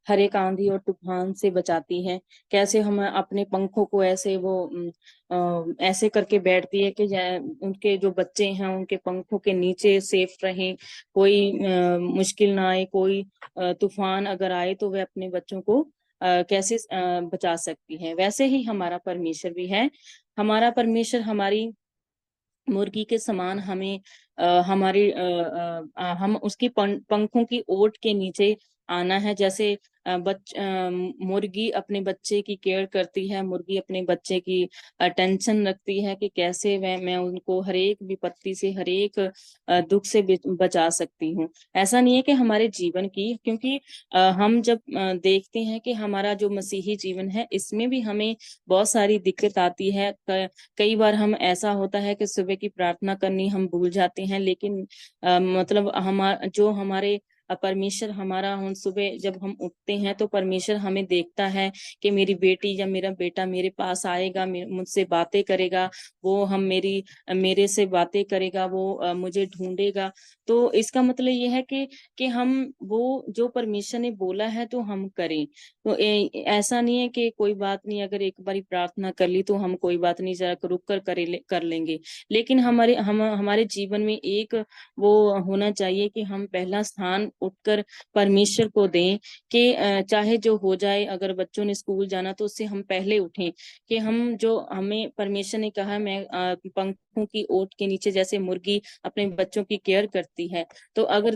हर एक आंधी और तूफान से बचाती है, कैसे हम अपने पंखों को ऐसे वो ऐसे करके बैठती है कि उनके जो बच्चे हैं उनके पंखों के नीचे सेफ रहें, कोई मुश्किल ना आए, कोई तूफान अगर आए तो वे अपने बच्चों को कैसे बचा सकती है। वैसे ही हमारा परमेश्वर भी है। हमारा परमेश्वर हमारी मुर्गी के समान हमें हम उसकी पंखों की ओट के नीचे आना है। जैसे मुर्गी अपने बच्चे की केयर करती है, मुर्गी अपने बच्चे की टेंशन रखती है कि कैसे मैं उनको हर एक विपत्ति से, हर एक दुख से बचा सकती हूँ। ऐसा नहीं है कि हमारे जीवन की, क्योंकि हम जब देखते हैं कि हमारा जो मसीही जीवन है इसमें भी हमें बहुत सारी दिक्कत आती है। कई बार हम ऐसा होता है कि सुबह की प्रार्थना करनी हम भूल जाते हैं, लेकिन मतलब हमारे परमेश्वर हमारा, हम सुबह जब हम उठते हैं तो परमेश्वर हमें देखता है कि मेरी बेटी या मेरा बेटा मेरे पास आएगा, मुझसे बातें करेगा, वो मेरे से बातें करेगा, वो मुझे ढूंढेगा। तो इसका मतलब ये है कि हम वो जो परमेश्वर ने बोला है तो हम करें। तो ऐसा नहीं है कि कोई बात नहीं, अगर एक बारी प्रार्थना कर ली तो हम कोई बात नहीं, जरा रुक कर कर लेंगे। लेकिन हमारे जीवन में एक वो होना चाहिए कि हम पहला स्थान उठकर परमेश्वर को दें कि चाहे जो हो जाए, अगर बच्चों ने स्कूल जाना तो उससे हम पहले उठें कि हम जो हमें परमेश्वर ने कहा, मैं पंखों की ओट के नीचे जैसे मुर्गी अपने बच्चों की केयर करती है। तो अगर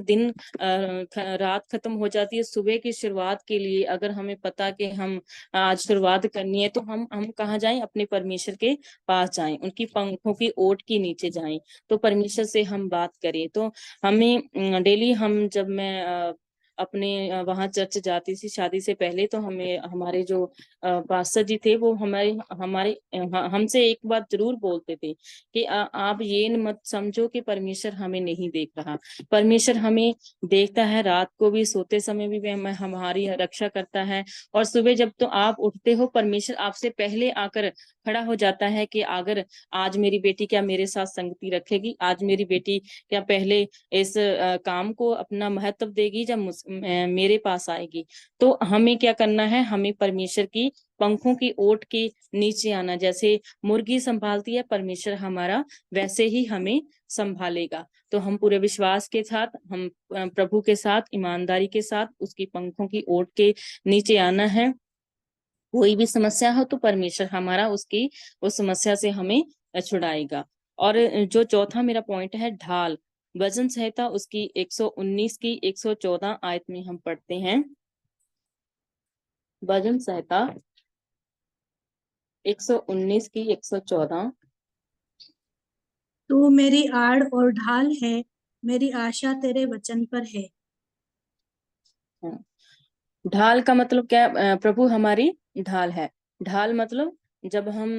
रात खत्म हो जाती है, सुबह की शुरुआत के लिए अगर हमें पता कि हम आज शुरुआत करनी है, तो हम कहाँ जाएं? अपने परमेश्वर के पास जाएं, उनकी पंखों की ओट के नीचे जाएं, तो परमेश्वर से हम बात करें। तो हमें डेली हम जब मैं अपने वहां चर्च जाती थी शादी से पहले, तो हमें हमारे जो पास्टर जी थे वो हमारे हमारे हमसे एक बात जरूर बोलते थे कि आप ये मत समझो कि परमेश्वर हमें नहीं देख रहा। परमेश्वर हमें देखता है, रात को भी, सोते समय भी वह हमारी रक्षा करता है। और सुबह जब तो आप उठते हो, परमेश्वर आपसे पहले आकर खड़ा हो जाता है कि अगर आज मेरी बेटी क्या मेरे साथ संगति रखेगी, आज मेरी बेटी क्या पहले इस काम को अपना महत्व देगी जब मेरे पास आएगी। तो हमें क्या करना है? हमें परमेश्वर की पंखों की ओट के नीचे आना। जैसे मुर्गी संभालती है परमेश्वर हमारा, वैसे ही हमें संभालेगा। तो हम पूरे विश्वास के साथ, हम प्रभु के साथ, ईमानदारी के साथ उसकी पंखों की ओट के नीचे आना है। कोई भी समस्या हो तो परमेश्वर हमारा उस समस्या से हमें छुड़ाएगा। और जो चौथा मेरा पॉइंट है, ढाल। वचन संहिता उसकी 119 की 114 आयत में हम पढ़ते हैं। वचन संहिता 119 की 114। तू मेरी आड़ और ढाल है, मेरी आशा तेरे वचन पर है। हाँ। ढाल का मतलब क्या? प्रभु हमारी ढाल है। ढाल मतलब जब हम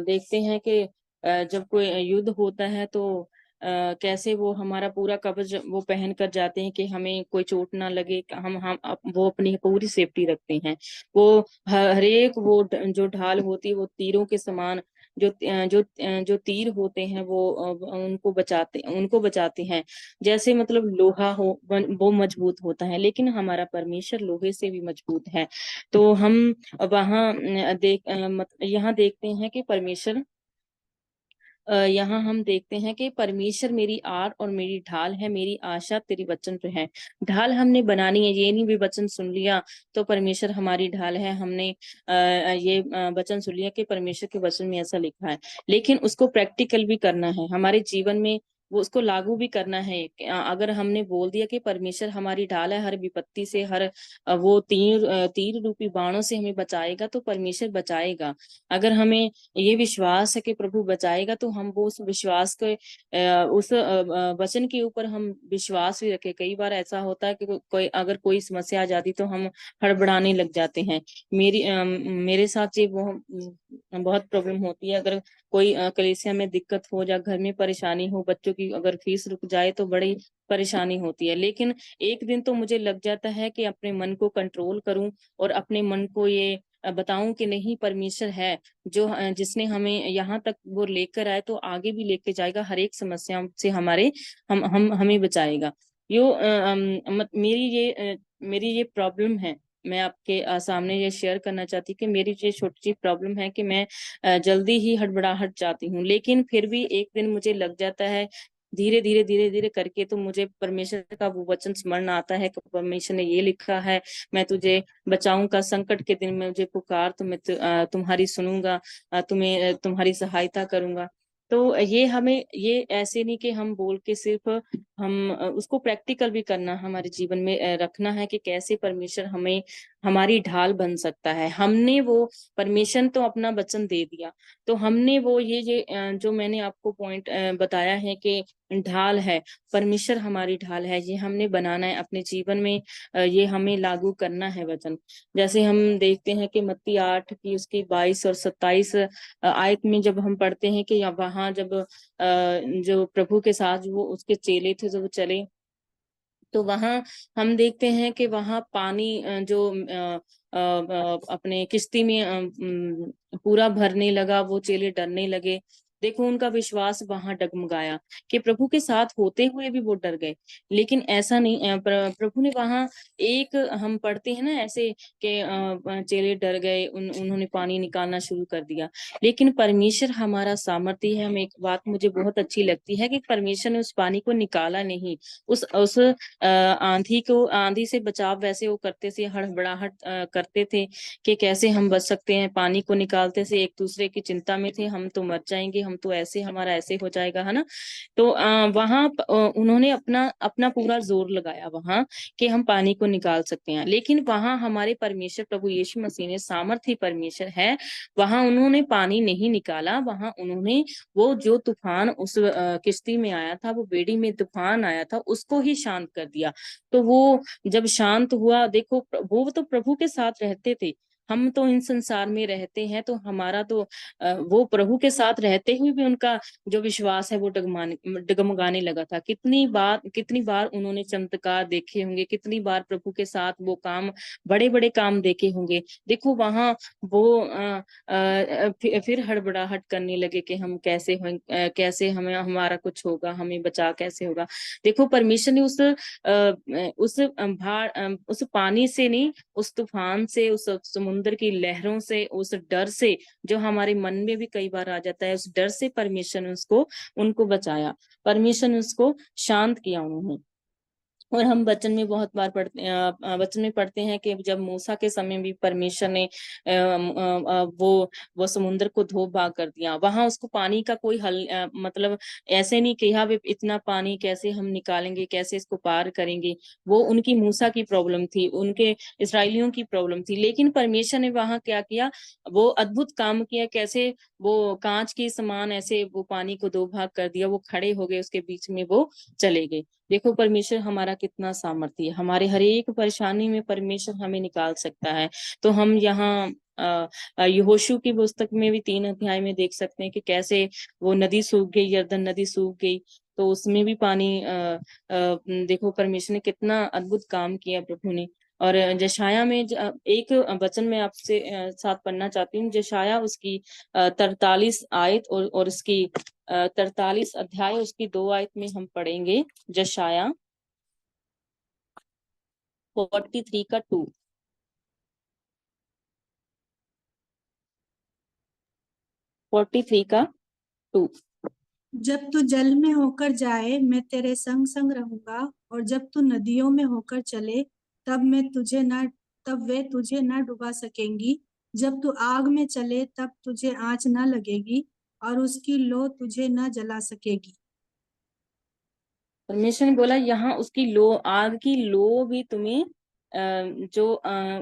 देखते हैं कि जब कोई युद्ध होता है तो कैसे वो हमारा पूरा कवच वो पहन कर जाते हैं कि हमें कोई चोट ना लगे, वो अपनी पूरी सेफ्टी रखते हैं। वो हर एक वो जो ढाल होती है वो तीरों के समान, जो तीर होते हैं वो उनको बचाते हैं। जैसे मतलब लोहा हो वो मजबूत होता है, लेकिन हमारा परमेश्वर लोहे से भी मजबूत है। तो हम वहाँ यहाँ देखते हैं कि यहाँ हम देखते हैं कि परमेश्वर मेरी आड़ और मेरी ढाल है, मेरी आशा तेरी वचन पे है। ढाल हमने बनानी है, ये नहीं भी वचन सुन लिया तो परमेश्वर हमारी ढाल है। हमने ये वचन सुन लिया कि परमेश्वर के वचन में ऐसा लिखा है, लेकिन उसको प्रैक्टिकल भी करना है हमारे जीवन में, वो उसको लागू भी करना है। अगर हमने बोल दिया कि परमेश्वर हमारी ढाल है, हर विपत्ति से, हर वो तीर रूपी बाणों से हमें बचाएगा, तो परमेश्वर बचाएगा। अगर हमें ये विश्वास है कि प्रभु बचाएगा, तो हम वो उस विश्वास के उस वचन के ऊपर हम विश्वास भी रखें। कई बार ऐसा होता है कि अगर कोई समस्या आ जाती तो हम हड़बड़ाने लग जाते हैं। मेरे साथ ये बहुत प्रॉब्लम होती है। अगर कोई कलीसिया में दिक्कत हो या घर में परेशानी हो, बच्चों की अगर फीस रुक जाए तो बड़ी परेशानी होती है। लेकिन एक दिन तो मुझे लग जाता है कि अपने मन को कंट्रोल करूं और अपने मन को ये बताऊं कि नहीं, परमेश्वर है जो जिसने हमें यहाँ तक वो लेकर आए, तो आगे भी लेके जाएगा, हर एक समस्या से हम हमें बचाएगा। मेरी ये प्रॉब्लम है। मैं आपके सामने ये शेयर करना चाहती कि मेरी ये छोटी सी प्रॉब्लम है कि मैं जल्दी ही हड़बड़ाहट जाती हूँ, लेकिन फिर भी एक दिन मुझे लग जाता है, धीरे धीरे करके तो मुझे परमेश्वर का वो वचन स्मरण आता है कि परमेश्वर ने ये लिखा है, मैं तुझे बचाऊंगा, संकट के दिन में मुझे पुकार तो मैं तुम्हारी सुनूंगा, तुम्हारी सहायता करूंगा। तो ये हमें ये ऐसे नहीं कि हम बोल के सिर्फ हम उसको प्रैक्टिकल भी करना, हमारे जीवन में रखना है कि कैसे परमेश्वर हमें हमारी ढाल बन सकता है। हमने वो परमेश्वर तो अपना वचन दे दिया, तो हमने वो ये जो मैंने आपको पॉइंट बताया है कि ढाल है, परमेश्वर हमारी ढाल है, ये हमने बनाना है अपने जीवन में। ये हमें लागू करना है वचन। जैसे हम देखते हैं कि मत्ती 8 की उसकी 22 और 27 आयत में जब हम पढ़ते हैं कि वहां जब जो प्रभु के साथ वो उसके चेले थे जब वो चले, तो वहां हम देखते हैं कि वहां पानी अपने किश्ती में पूरा भरने लगा, वो चेले डरने लगे। देखो उनका विश्वास वहां डगमगाया कि प्रभु के साथ होते हुए भी वो डर गए। लेकिन ऐसा नहीं, प्रभु ने वहां एक हम पढ़ते हैं ना ऐसे कि चेले डर गए, उन्होंने पानी निकालना शुरू कर दिया। लेकिन परमेश्वर हमारा सामर्थ्य है। हमें एक बात मुझे बहुत अच्छी लगती है कि परमेश्वर ने उस पानी को निकाला नहीं, उस आंधी से बचाव वैसे वो करते थे, हड़बड़ाहट करते थे कि कैसे हम बच सकते हैं, पानी को निकालते थे, एक दूसरे की चिंता में थे, हम तो मर जाएंगे, हम तो ऐसे, हमारा ऐसे हो जाएगा, है ना। तो वहां उन्होंने अपना अपना पूरा जोर लगाया वहां कि हम पानी को निकाल सकते हैं। लेकिन वहां हमारे परमेश्वर प्रभु यीशु मसीह ने, सामर्थ्य परमेश्वर है, वहां उन्होंने पानी नहीं निकाला, वहां उन्होंने वो जो तूफान उस किश्ती में आया था, वो बेड़ी में तूफान आया था, उसको ही शांत कर दिया। तो वो जब शांत हुआ, देखो वो तो प्रभु के साथ रहते थे, हम तो इन संसार में रहते हैं, तो हमारा तो वो प्रभु के साथ रहते हुए भी उनका जो विश्वास है वो डगमगाने लगा था। कितनी बार उन्होंने चमत्कार देखे होंगे, कितनी बार प्रभु के साथ वो काम, बड़े बड़े काम देखे होंगे। देखो वहां वो फिर हड़बड़ाहट करने लगे कि हम कैसे हमें हमारा कुछ होगा, हमें बचा कैसे होगा। देखो परमेश्वर ने उस पानी से नहीं, उस तूफान से, उस समुद्र की लहरों से, उस डर से जो हमारे मन में भी कई बार आ जाता है, उस डर से परमेश्वर ने उनको बचाया, परमेश्वर ने उसको शांत किया उन्होंने। और हम वचन में बहुत बार वचन में पढ़ते हैं कि जब मूसा के समय भी परमेश्वर ने वो समुद्र को धो भाग कर दिया, वहां उसको पानी का कोई हल मतलब ऐसे नहीं कि हाँ इतना पानी कैसे हम निकालेंगे, कैसे इसको पार करेंगे। वो उनकी मूसा की प्रॉब्लम थी, उनके इसराइलियों की प्रॉब्लम थी। लेकिन परमेश्वर ने वहां क्या किया, वो अद्भुत काम किया, कैसे वो कांच के समान ऐसे वो पानी को दो भाग कर दिया, वो खड़े हो गए, उसके बीच में वो चले गए। देखो परमेश्वर हमारा कितना सामर्थ्य है, हमारे हर एक परेशानी में परमेश्वर हमें निकाल सकता है। तो हम यहाँ यहोशू की पुस्तक में भी 3 अध्याय में देख सकते हैं कि कैसे वो नदी सूख गई, यरदन नदी सूख गई, तो उसमें भी पानी देखो परमेश्वर ने कितना अद्भुत काम किया प्रभु ने। और जशाया में एक वचन में आपसे साथ पढ़ना चाहती हूँ, जशाया उसकी 43 आयत और उसकी 43 अध्याय उसकी 2 आयत में हम पढ़ेंगे। जशाया 43 का 2। 43 का 2। जब तू जल में होकर जाए मैं तेरे संग संग रहूंगा, और जब तू नदियों में होकर चले तब वे तुझे न डुबा सकेंगी। जब तू आग में चले तब तुझे आँच न लगेगी, और उसकी लो तुझे न जला सकेगी। परमेश्वर ने बोला यहाँ उसकी लो, आग की लो भी तुम्हें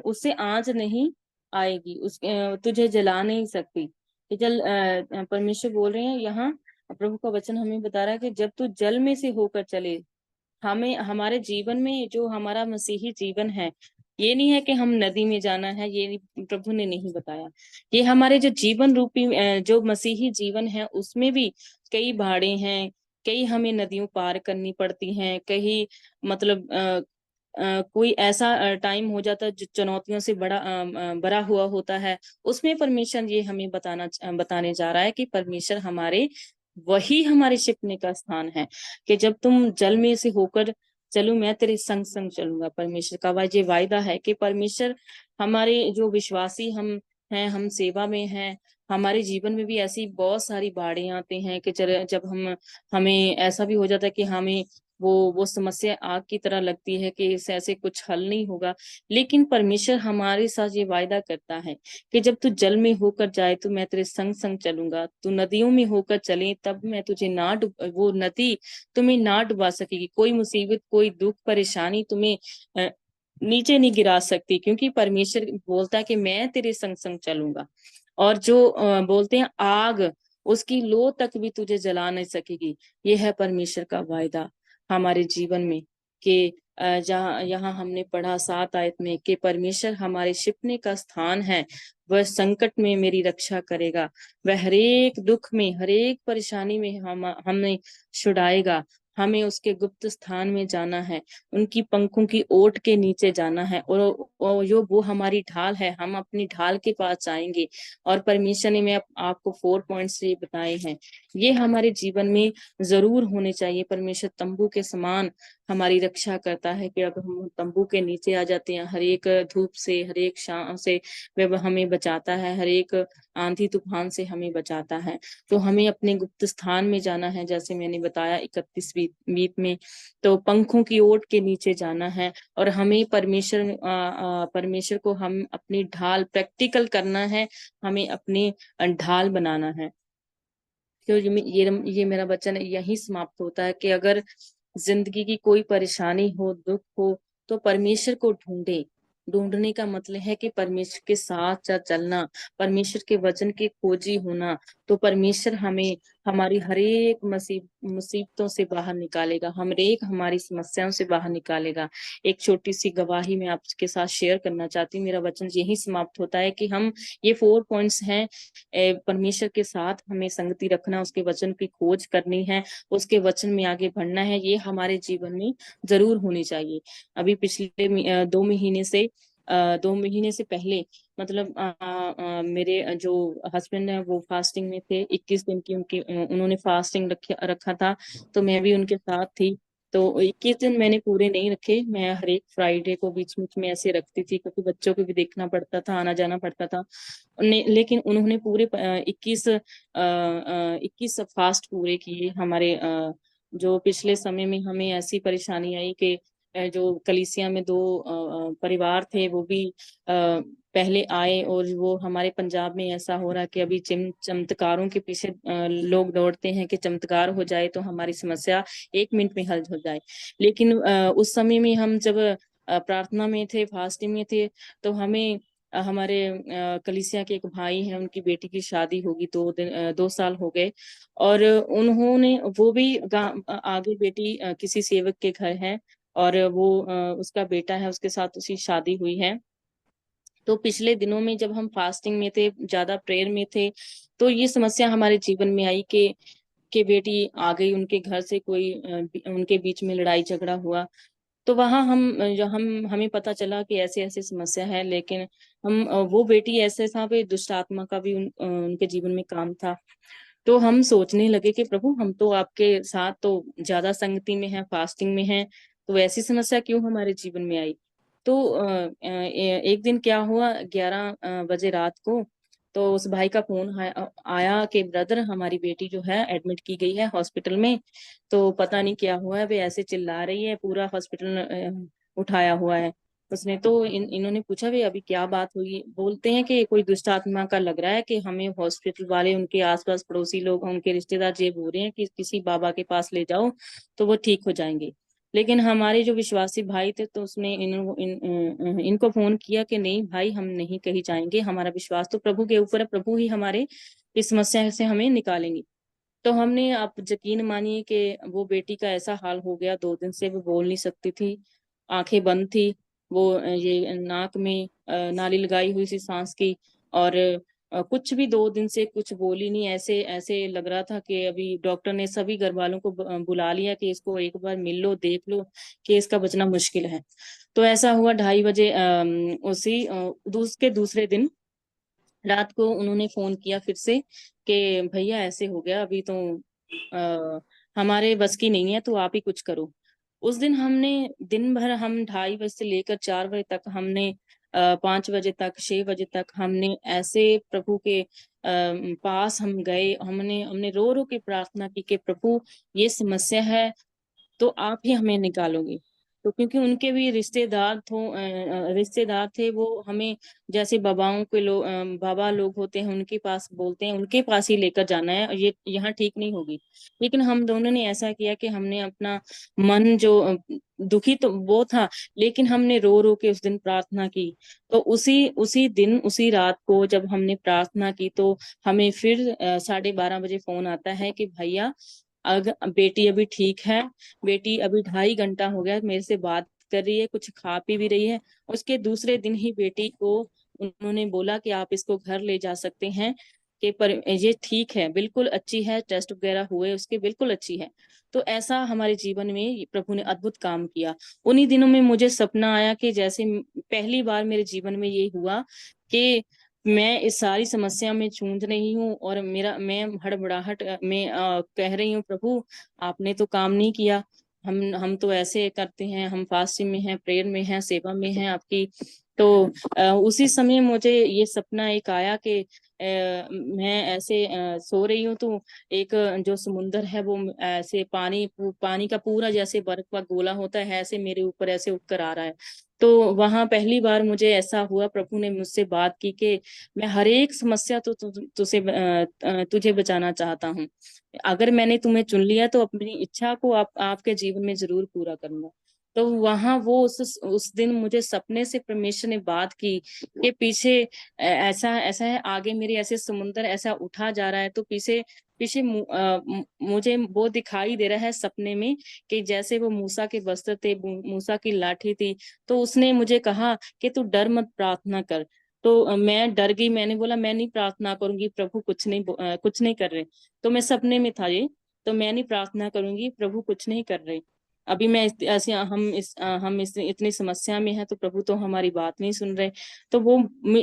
उससे आँच नहीं आएगी, तुझे जला नहीं सकती। परमेश्वर बोल रहे हैं यहाँ, प्रभु का वचन हमें बता रहा है कि जब तू जल में से होकर चले, हमें हमारे जीवन में जो हमारा मसीही जीवन है, ये नहीं है कि हम नदी में जाना है, ये प्रभु ने नहीं बताया। ये हमारे जो जीवन रूपी जो मसीही जीवन है उसमें भी कई बाड़े हैं, कई हमें नदियों पार करनी पड़ती हैं, कई मतलब कोई ऐसा टाइम हो जाता है जो चुनौतियों से बड़ा हुआ होता है। उसमें परमेश्वर ये हमें बताने जा रहा है कि परमेश्वर वही हमारे छिपने का स्थान है, कि जब तुम जल में से होकर चलो मैं तेरे संग संग चलूंगा। परमेश्वर का ये वायदा है कि परमेश्वर हमारे जो विश्वासी हम हैं, हम सेवा में हैं, हमारे जीवन में भी ऐसी बहुत सारी बाढ़ें आते हैं कि जब हमें ऐसा भी हो जाता है कि हमें वो समस्या आग की तरह लगती है कि इससे ऐसे कुछ हल नहीं होगा। लेकिन परमेश्वर हमारे साथ ये वायदा करता है कि जब तू जल में होकर जाए तो मैं तेरे संग संग चलूंगा, तू नदियों में होकर चले तब मैं तुझे वो नदी तुम्हें ना डुबा सकेगी, कोई मुसीबत कोई दुख परेशानी तुम्हें नीचे नहीं गिरा सकती, क्योंकि परमेश्वर बोलता है कि मैं तेरे संग संग चलूंगा। और जो बोलते हैं आग, उसकी लो तक भी तुझे जला नहीं सकेगी। ये है परमेश्वर का वायदा हमारे जीवन में, कि जहाँ यहाँ हमने पढ़ा 7 आयत में कि परमेश्वर हमारे छिपने का स्थान है, वह संकट में मेरी रक्षा करेगा, वह हरेक दुख में हरेक परेशानी में हमें छुड़ाएगा। हमें उसके गुप्त स्थान में जाना है, उनकी पंखों की ओट के नीचे जाना है, और जो वो हमारी ढाल है, हम अपनी ढाल के पास जाएंगे। और परमेश्वर ने मैं आपको 4 पॉइंट्स ये बताए हैं, ये हमारे जीवन में जरूर होने चाहिए। परमेश्वर तंबू के समान हमारी रक्षा करता है कि अगर हम तंबू के नीचे आ जाते हैं, हर एक धूप से हर एक शाम से वह हमें बचाता है, हर एक आंधी तूफान से हमें बचाता है। तो हमें अपने गुप्त स्थान में जाना है, जैसे मैंने बताया 31वीं गीत में, तो पंखों की ओट के नीचे जाना है। और हमें परमेश्वर को हम अपनी ढाल प्रैक्टिकल करना है, हमें अपनी ढाल बनाना है। तो ये मेरा वचन यही समाप्त होता है कि अगर जिंदगी की कोई परेशानी हो, दुख हो, तो परमेश्वर को ढूंढने का मतलब है कि परमेश्वर के साथ चलना, परमेश्वर के वचन के खोजी होना। तो परमेश्वर हमें हमारी हर एक मुसीबतों से बाहर निकालेगा, हमारी समस्याओं से बाहर निकालेगा। एक छोटी सी गवाही मैं आपके साथ शेयर करना चाहती हूँ। मेरा वचन यही समाप्त होता है कि हम ये 4 पॉइंट्स हैं, परमेश्वर के साथ हमें संगति रखना, उसके वचन की खोज करनी है, उसके वचन में आगे बढ़ना है, ये हमारे जीवन में जरूर होनी चाहिए। अभी पिछले 2 महीने से पहले मतलब मेरे जो हस्बैंड है वो फास्टिंग में थे, 21 दिन की उन्होंने फास्टिंग रखा था, तो मैं भी उनके साथ थी। तो 21 दिन मैंने पूरे नहीं रखे, मैं हर एक फ्राइडे को बीच बीच में ऐसे रखती थी, क्योंकि बच्चों को भी देखना पड़ता था, आना जाना पड़ता था। लेकिन उन्होंने पूरे 21 फास्ट पूरे किए। हमारे जो पिछले समय में हमें ऐसी परेशानी आई कि जो कलीसिया में 2 परिवार थे, वो भी पहले आए, और वो हमारे पंजाब में ऐसा हो रहा है कि अभी चमत्कारों के पीछे लोग दौड़ते हैं कि चमत्कार हो जाए तो हमारी समस्या 1 मिनट में हल हो जाए। लेकिन उस समय में हम जब प्रार्थना में थे, फास्टिंग में थे, तो हमें हमारे कलीसिया के एक भाई हैं, उनकी बेटी की शादी होगी, 2 साल हो गए। और उन्होंने वो भी आगे बेटी किसी सेवक के घर है, और वो उसका बेटा है, उसके साथ उसकी शादी हुई है। तो पिछले दिनों में जब हम फास्टिंग में थे, ज्यादा प्रेयर में थे, तो ये समस्या हमारे जीवन में आई कि बेटी आ गई उनके घर से, कोई उनके बीच में लड़ाई झगड़ा हुआ। तो वहां हमें पता चला कि ऐसे ऐसे समस्या है, लेकिन वो बेटी ऐसे था भी, दुष्ट आत्मा का भी उनके जीवन में काम था। तो हम सोचने लगे कि प्रभु, हम तो आपके साथ तो ज्यादा संगति में है, फास्टिंग में है, तो ऐसी समस्या क्यों हमारे जीवन में आई। तो एक दिन क्या हुआ, 11 बजे रात को, तो उस भाई का फोन आया कि ब्रदर, हमारी बेटी जो है एडमिट की गई है हॉस्पिटल में, तो पता नहीं क्या हुआ है, वे ऐसे चिल्ला रही है, पूरा हॉस्पिटल उठाया हुआ है उसने। तो इन्होंने पूछा वे अभी क्या बात हुई। बोलते हैं कि कोई दुष्ट आत्मा का लग रहा है कि हमें हॉस्पिटल वाले, उनके आसपास पड़ोसी लोग, उनके रिश्तेदार ये बोल रहे हैं कि किसी बाबा के पास ले जाओ तो वो ठीक हो जाएंगे। लेकिन हमारे जो विश्वासी भाई थे, तो उसने इनको फोन किया कि नहीं भाई, हम नहीं कहीं जाएंगे, हमारा विश्वास तो प्रभु के ऊपर है, प्रभु ही हमारे इस समस्या से हमें निकालेंगे। तो हमने, आप यकीन मानिए कि वो बेटी का ऐसा हाल हो गया, 2 दिन से वो बोल नहीं सकती थी, आंखें बंद थी, वो ये नाक में नाली लगाई हुई थी सांस की, और कुछ भी 2 दिन से कुछ बोली नहीं। ऐसे ऐसे लग रहा था कि अभी डॉक्टर ने सभी घर वालों को बुला लिया कि इसको एक बार मिल लो, देख लो कि इसका बचना मुश्किल है। तो ऐसा हुआ 2:30 बजे, उसके दूसरे दिन रात को उन्होंने फोन किया फिर से कि भैया ऐसे हो गया, अभी तो हमारे बस की नहीं है, तो आप ही कुछ करो। उस दिन हमने दिन भर, हम 2:30 बजे से लेकर 4 बजे तक हमने 5 बजे तक, 6 बजे तक हमने ऐसे प्रभु के पास हम गए, हमने हमने रो रो के प्रार्थना की कि प्रभु, ये समस्या है तो आप ही हमें निकालोगे। तो क्योंकि उनके भी रिश्तेदार थे, वो हमें जैसे बाबाओं के लोग, बाबा लोग होते हैं, उनके पास बोलते हैं, उनके पास ही लेकर जाना है, और ये यहाँ ठीक नहीं होगी। लेकिन हम दोनों ने ऐसा किया कि हमने अपना मन जो दुखी तो वो था, लेकिन हमने रो रो के उस दिन प्रार्थना की। तो उसी उसी दिन, उसी रात को जब हमने प्रार्थना की, तो हमें फिर 12:30 बजे फोन आता है कि भैया, अगर बेटी अभी ठीक है, बेटी अभी 2.5 घंटा हो गया मेरे से बात कर रही है, कुछ खा पी भी रही है। उसके दूसरे दिन ही बेटी को उन्होंने बोला कि आप इसको घर ले जा सकते हैं, कि पर ये ठीक है, बिल्कुल अच्छी है, टेस्ट वगैरह हुए उसके, बिल्कुल अच्छी है। तो ऐसा हमारे जीवन में प्रभु ने अद्भुत काम किया। उन्हीं दिनों में मुझे सपना आया कि जैसे पहली बार मेरे जीवन में ये हुआ कि मैं इस सारी समस्या में जूझ रही हूँ, और मैं हड़बड़ाहट में कह रही हूँ, प्रभु आपने तो काम नहीं किया, हम तो ऐसे करते हैं, हम फास्टिंग में हैं, प्रेयर में हैं, सेवा में हैं आपकी। तो उसी समय मुझे ये सपना एक आया कि मैं ऐसे सो रही हूँ, तो एक जो समुंदर है वो ऐसे पानी का पूरा जैसे बर्फ का गोला होता है, ऐसे मेरे ऊपर ऐसे उठकर आ रहा है। तो वहां पहली बार मुझे ऐसा हुआ, प्रभु ने मुझसे बात की कि मैं हर एक समस्या तो तुझे बचाना चाहता हूँ। अगर मैंने तुम्हें चुन लिया तो अपनी इच्छा को आपके जीवन में जरूर पूरा करूंगा। तो वहां वो उस दिन मुझे सपने से परमेश्वर ने बात की कि पीछे ऐसा ऐसा है, आगे मेरे ऐसे समुंदर ऐसा उठा जा रहा है, तो पीछे पीछे मुझे वो दिखाई दे रहा है सपने में कि जैसे वो मूसा के वस्त्र थे, मूसा की लाठी थी। तो उसने मुझे कहा कि तू डर मत, प्रार्थना कर। तो मैं डर गई, मैंने बोला मैं नहीं प्रार्थना करूंगी प्रभु, कुछ नहीं कर रहे। तो मैं सपने में था ये, तो मैं नहीं प्रार्थना करूंगी प्रभु, कुछ नहीं कर रहे। अभी मैं ऐसे हम इस इतनी समस्या में है, तो प्रभु तो हमारी बात नहीं सुन रहे। तो वो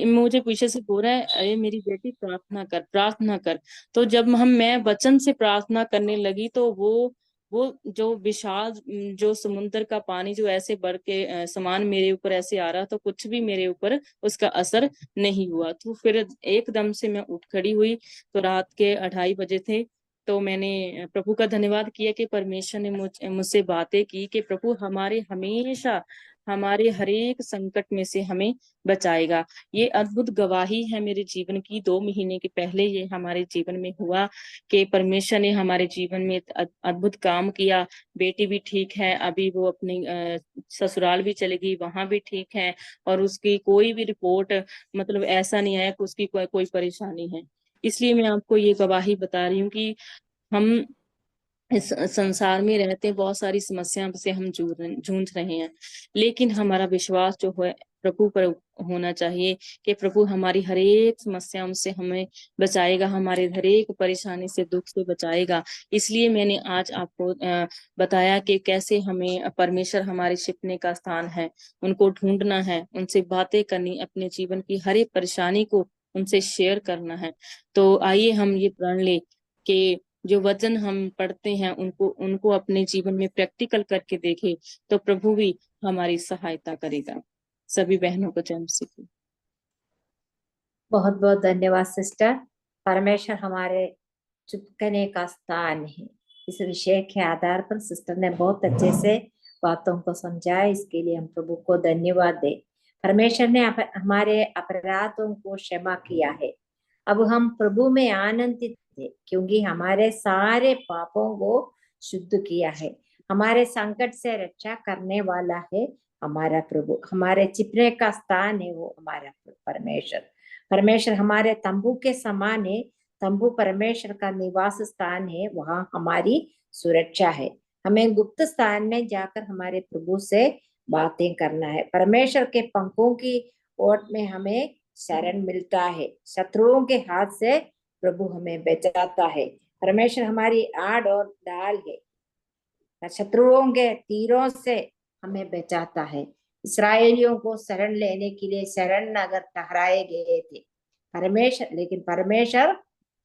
मुझे पीछे से बोल रहा है, अरे मेरी बेटी प्रार्थना कर, प्रार्थना कर। तो जब मैं वचन से प्रार्थना करने लगी, तो वो जो विशाल जो समुद्र का पानी जो ऐसे बढ़ के समान मेरे ऊपर ऐसे आ रहा, तो कुछ भी मेरे ऊपर उसका असर नहीं हुआ। तो फिर एकदम से मैं उठ खड़ी हुई, तो रात के 2:30 बजे थे। तो मैंने प्रभु का धन्यवाद किया कि परमेश्वर ने मुझसे बातें की कि प्रभु हमेशा हमारे हर एक संकट में से हमें बचाएगा। ये अद्भुत गवाही है मेरे जीवन की। 2 महीने के पहले ये हमारे जीवन में हुआ कि परमेश्वर ने हमारे जीवन में अद्भुत काम किया। बेटी भी ठीक है, अभी वो अपने ससुराल भी चलेगी, वहां भी ठीक है, और उसकी कोई भी रिपोर्ट मतलब ऐसा नहीं आया कि उसकी कोई परेशानी है। इसलिए मैं आपको ये गवाही बता रही हूँ कि हम इस संसार में रहते हैं, बहुत सारी समस्याओं से हम जूझ रहे हैं, लेकिन हमारा विश्वास जो है प्रभु पर होना चाहिए कि प्रभु हमारी हर एक समस्याओं से हमें बचाएगा, हमारे हर एक परेशानी से, दुख से बचाएगा। इसलिए मैंने आज आपको बताया कि कैसे हमें परमेश्वर हमारे छिपने का स्थान है, उनको ढूंढना है, उनसे बातें करनी, अपने जीवन की हर एक परेशानी को उनसे शेयर करना है। तो आइए हम ये प्रण ले कि जो वचन हम पढ़ते हैं उनको अपने जीवन में प्रैक्टिकल करके देखें, तो प्रभु भी हमारी सहायता करेगा। सभी बहनों को जय मसीह की। बहुत बहुत धन्यवाद सिस्टर। परमेश्वर हमारे चुपकने का स्थान है, इस विषय के आधार पर सिस्टर ने बहुत अच्छे से बातों को समझाया। इसके लिए हम प्रभु को धन्यवाद दे। परमेश्वर ने हमारे अपराधों को क्षमा किया है। अब हम प्रभु में आनंदित थे, क्योंकि हमारे सारे पापों को शुद्ध किया है। हमारे संकट से रक्षा करने वाला है हमारा प्रभु। हमारे छिपने का स्थान है वो हमारा परमेश्वर। परमेश्वर हमारे तंबू के समान है। तंबू परमेश्वर का निवास स्थान है, वहां हमारी सुरक्षा है। हमें गुप्त स्थान में जाकर हमारे प्रभु से बातें करना है। परमेश्वर के पंखों की ओट में हमें शरण मिलता है। शत्रुओं के हाथ से प्रभु हमें बचाता है। परमेश्वर हमारी आड़ और ढाल है, शत्रुओं के तीरों से हमें बचाता है। इस्राएलियों को शरण लेने के लिए शरण नगर ठहराए गए थे परमेश्वर, लेकिन परमेश्वर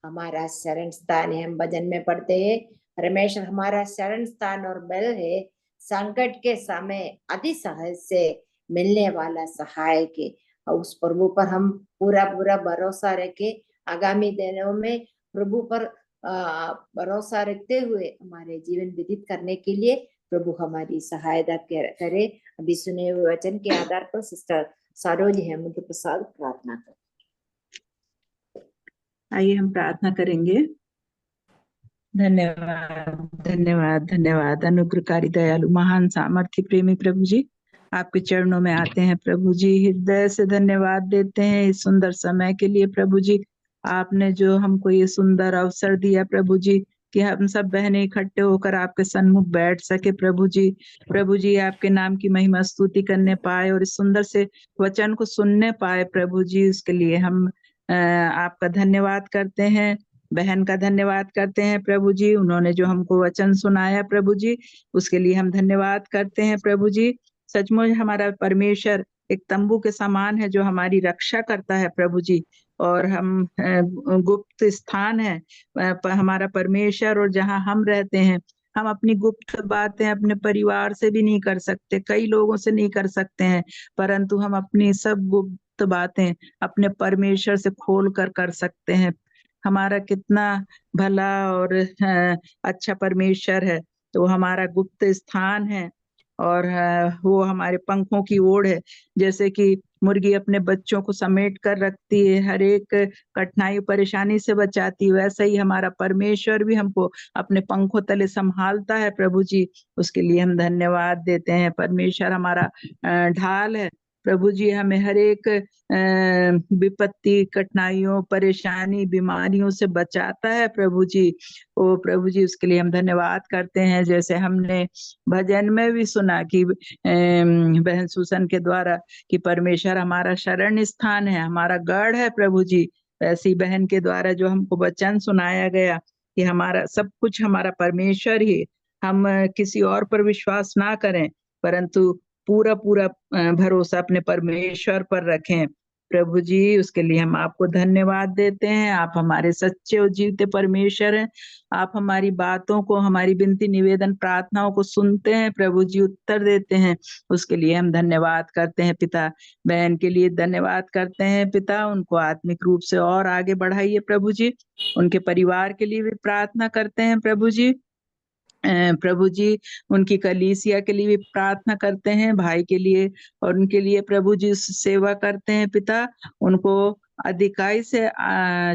हमारा शरण स्थान है। हम भजन में पढ़ते हैं, परमेश्वर हमारा शरण स्थान और बल है, संकट के समय अति सहज से मिलने वाला सहायक है। और उस प्रभु पर हम पूरा पूरा भरोसा रखे। आगामी दिनों में प्रभु पर भरोसा रखते हुए हमारे जीवन व्यतीत करने के लिए प्रभु हमारी सहायता करे। अभी सुने हुए वचन के आधार पर सिस्टर सरोज हेमंत प्रसाद प्रार्थना करें। आइए हम प्रार्थना करेंगे। धन्यवाद धन्यवाद धन्यवाद। अनुग्रहकारी दयालु महान सामर्थ्य प्रेमी प्रभु जी, आपके चरणों में आते हैं प्रभु जी, हृदय से धन्यवाद देते हैं इस सुंदर समय के लिए प्रभु जी। आपने जो हमको ये सुंदर अवसर दिया प्रभु जी कि हम सब बहनें इकट्ठे होकर आपके सन्मुख बैठ सके प्रभु जी। प्रभु जी आपके नाम की महिमा स्तुति करने पाए और इस सुंदर से वचन को सुनने पाए प्रभु जी, उसके लिए हम आपका धन्यवाद करते हैं। बहन का धन्यवाद करते हैं प्रभु जी, उन्होंने जो हमको वचन सुनाया प्रभु जी, उसके लिए हम धन्यवाद करते हैं प्रभु जी। सचमुच हमारा परमेश्वर एक तंबू के समान है जो हमारी रक्षा करता है प्रभु जी, और हम गुप्त स्थान है हमारा परमेश्वर, और जहाँ हम रहते हैं हम अपनी गुप्त बातें अपने परिवार से भी नहीं कर सकते, कई लोगों से नहीं कर सकते हैं, परंतु हम अपनी सब गुप्त बातें अपने परमेश्वर से खोल कर सकते हैं। हमारा कितना भला और अच्छा परमेश्वर है। तो हमारा गुप्त स्थान है और वो हमारे पंखों की ओर है। जैसे कि मुर्गी अपने बच्चों को समेट कर रखती है, हर एक कठिनाई परेशानी से बचाती है, वैसे ही हमारा परमेश्वर भी हमको अपने पंखों तले संभालता है प्रभु जी। उसके लिए हम धन्यवाद देते हैं। परमेश्वर हमारा ढाल है प्रभु जी, हमें हर एक विपत्ति, कठिनाइयों, परेशानी, बीमारियों से बचाता है प्रभु जी। ओ प्रभु जी, उसके लिए हम धन्यवाद करते हैं। जैसे हमने भजन में भी सुना कि बहन सुसन के द्वारा कि परमेश्वर हमारा शरण स्थान है, हमारा गढ़ है प्रभु जी, ऐसी बहन के द्वारा जो हमको वचन सुनाया गया कि हमारा सब कुछ हमारा परमेश्वर ही, हम किसी और पर विश्वास ना करें परंतु पूरा पूरा भरोसा अपने परमेश्वर पर रखें। प्रभु जी, उसके लिए हम आपको धन्यवाद देते हैं। आप हमारे सच्चे और जीवते परमेश्वर हैं। आप हमारी बातों को, हमारी विनती, निवेदन, प्रार्थनाओं को सुनते हैं प्रभु जी, उत्तर देते हैं। उसके लिए हम धन्यवाद करते हैं पिता। बहन के लिए धन्यवाद करते हैं पिता, उनको आत्मिक रूप से और आगे बढ़ाइए प्रभु जी। उनके परिवार के लिए भी प्रार्थना करते हैं प्रभु जी। प्रभु जी, उनकी कलीसिया के लिए भी प्रार्थना करते हैं, भाई के लिए और उनके लिए प्रभु जी सेवा करते हैं पिता। उनको अधिकाई से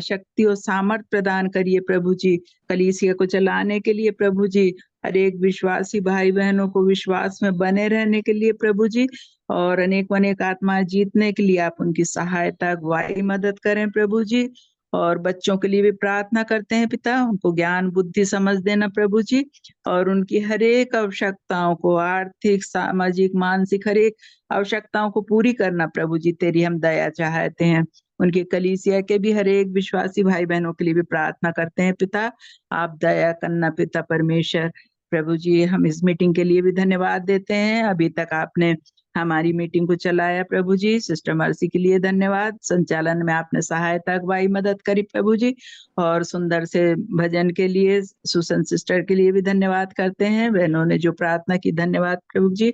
शक्ति और सामर्थ प्रदान करिए प्रभु जी, कलीसिया को चलाने के लिए प्रभु जी। हर एक विश्वासी भाई बहनों को विश्वास में बने रहने के लिए प्रभु जी, और अनेक आत्मा जीतने के लिए आप उनकी सहायता, अगुवाई, मदद करें प्रभु जी। और बच्चों के लिए भी प्रार्थना करते हैं पिता, उनको ज्ञान, बुद्धि, समझ देना प्रभु जी, और उनकी हर एक आवश्यकताओं को, आर्थिक, सामाजिक, मानसिक हर एक आवश्यकताओं को पूरी करना प्रभु जी, तेरी हम दया चाहते हैं। उनके कलीसिया के भी हर एक विश्वासी भाई बहनों के लिए भी प्रार्थना करते हैं पिता, आप दया करना पिता परमेश्वर। प्रभु जी, हम इस मीटिंग के लिए भी धन्यवाद देते हैं। अभी तक आपने हमारी मीटिंग को चलाया प्रभु जी, सिस्टर मर्सी के लिए धन्यवाद। संचालन में आपने सहायता, अगुवाई, मदद करी प्रभु जी, और सुंदर से भजन के लिए सुसन सिस्टर के लिए भी धन्यवाद करते हैं। बहनों ने जो प्रार्थना की, धन्यवाद प्रभु जी।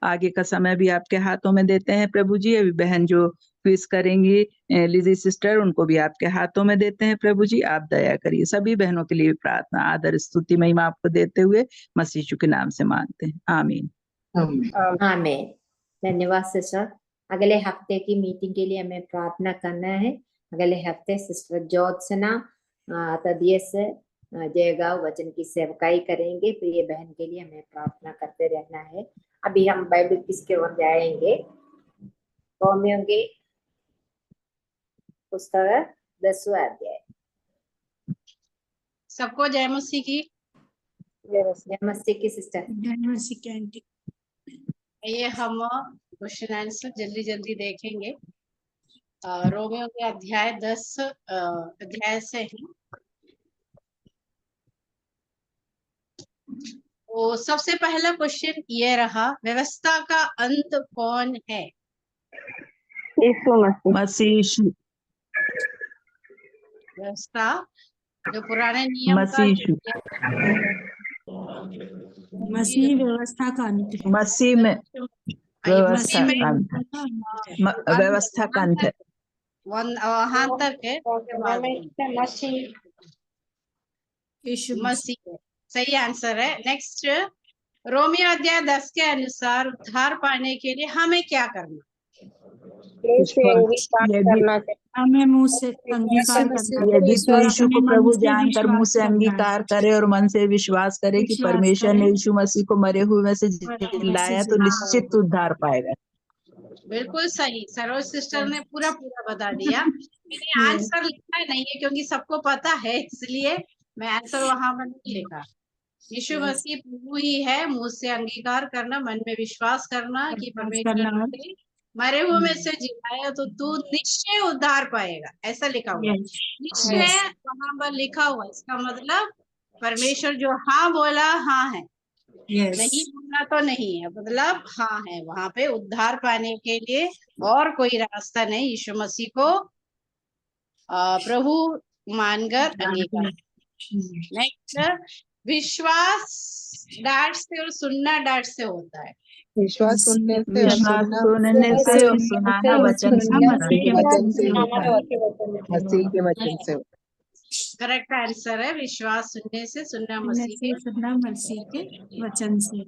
आगे का समय भी आपके हाथों में देते हैं प्रभु जी। अभी बहन जो क्विज करेंगी लिजी सिस्टर, उनको भी आपके हाथों में देते हैं प्रभु जी, आप दया करिए। सभी बहनों के लिए भी प्रार्थना, आदर, स्तुति, महिमा आपको देते हुए मसीह यीशु के नाम से मांगते हैं, आमीन। आमीन। धन्यवाद सिस्टर। अगले हफ्ते की मीटिंग के लिए हमें प्रार्थना करना है। अगले हफ्ते सिस्टर ज्योत्सना तदियस जयगांव वचन की सेवकाई करेंगे। प्रिय बहन के लिए हमें प्रार्थना करते रहना है। अभी हम बाइबल किसके ओर जाएंगे? रोमियो के पुस्तक 10वां अध्याय। सबको जय मसीह की। जय मसीह की सिस्टर। जय मसीह की आंटी। ये हम क्वेश्चन आंसर जल्दी जल्दी देखेंगे। रोमियो के अध्याय 10 अध्याय से ही। तो सबसे पहला क्वेश्चन ये रहा, व्यवस्था का अंत कौन है? यीशु मसीह। व्यवस्था जो पुराने नियम का मसीह व्यवस्था का अंत है। मसीह में व्यवस्था का अंत है। व्यवस्था का अंत है, वहां तक है। मसीह सही आंसर है। नेक्स्ट, रोमियो अध्याय 10 के अनुसार उद्धार पाने के लिए हमें क्या करना? हमें मुंह से अंगीकार करना। यदि तू यीशु को प्रभु जानकर मुंह से अंगीकार करे और मन से विश्वास करे कि परमेश्वर ने यीशु मसीह को मरे हुए में से लाया, तो निश्चित उद्धार पाएगा। बिल्कुल सही, सरोज सिस्टर ने पूरा बता दिया। मैंने आंसर लिखा नहीं है क्योंकि सबको पता है, इसलिए मैं आंसर वहां पर नहीं लिखा। यीशु मसीह प्रभु ही है, मुंह से अंगीकार करना, मन में विश्वास करना कि परमेश्वर ने मरे हुए में से जिलाया, तो तू निश्चय उद्धार पाएगा, ऐसा लिखा हुआ है। निश्चय वहां पर लिखा हुआ, इसका मतलब परमेश्वर जो हाँ बोला हाँ है, नहीं बोला तो नहीं है, मतलब हाँ है। वहां पे उद्धार पाने के लिए और कोई रास्ता नहीं, यीशु मसीह को प्रभु मानकर अंगीकार। नेक्स्ट, विश्वास डांट से और सुनना डांट से होता है। विश्वास सुनने से और सुनाना वचन से होता है। मसीह के वचन से। करेक्ट आंसर है, विश्वास सुनने से, सुनना मसीह के वचन से।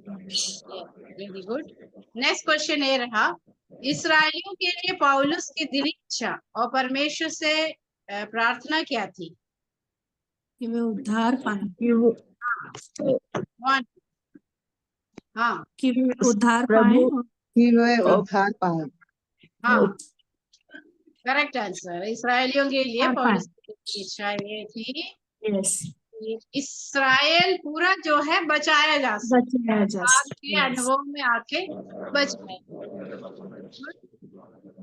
Very good. नेक्स्ट क्वेश्चन ये रहा, इस्राएलियों के लिए पौलुस की दिली इच्छा और परमेश्वर से प्रार्थना क्या थी? कि वे उद्धार पाए। हाँ, कि वे उद्धार पाए। कि वे उद्धार पाए। हाँ, करेक्ट आंसर। इस्राएलियों के लिए पौलुस की इच्छा ये थी कि इस्राएल पूरा जो है बचाया जा सके, आपके अनुभव में आके बच जाए।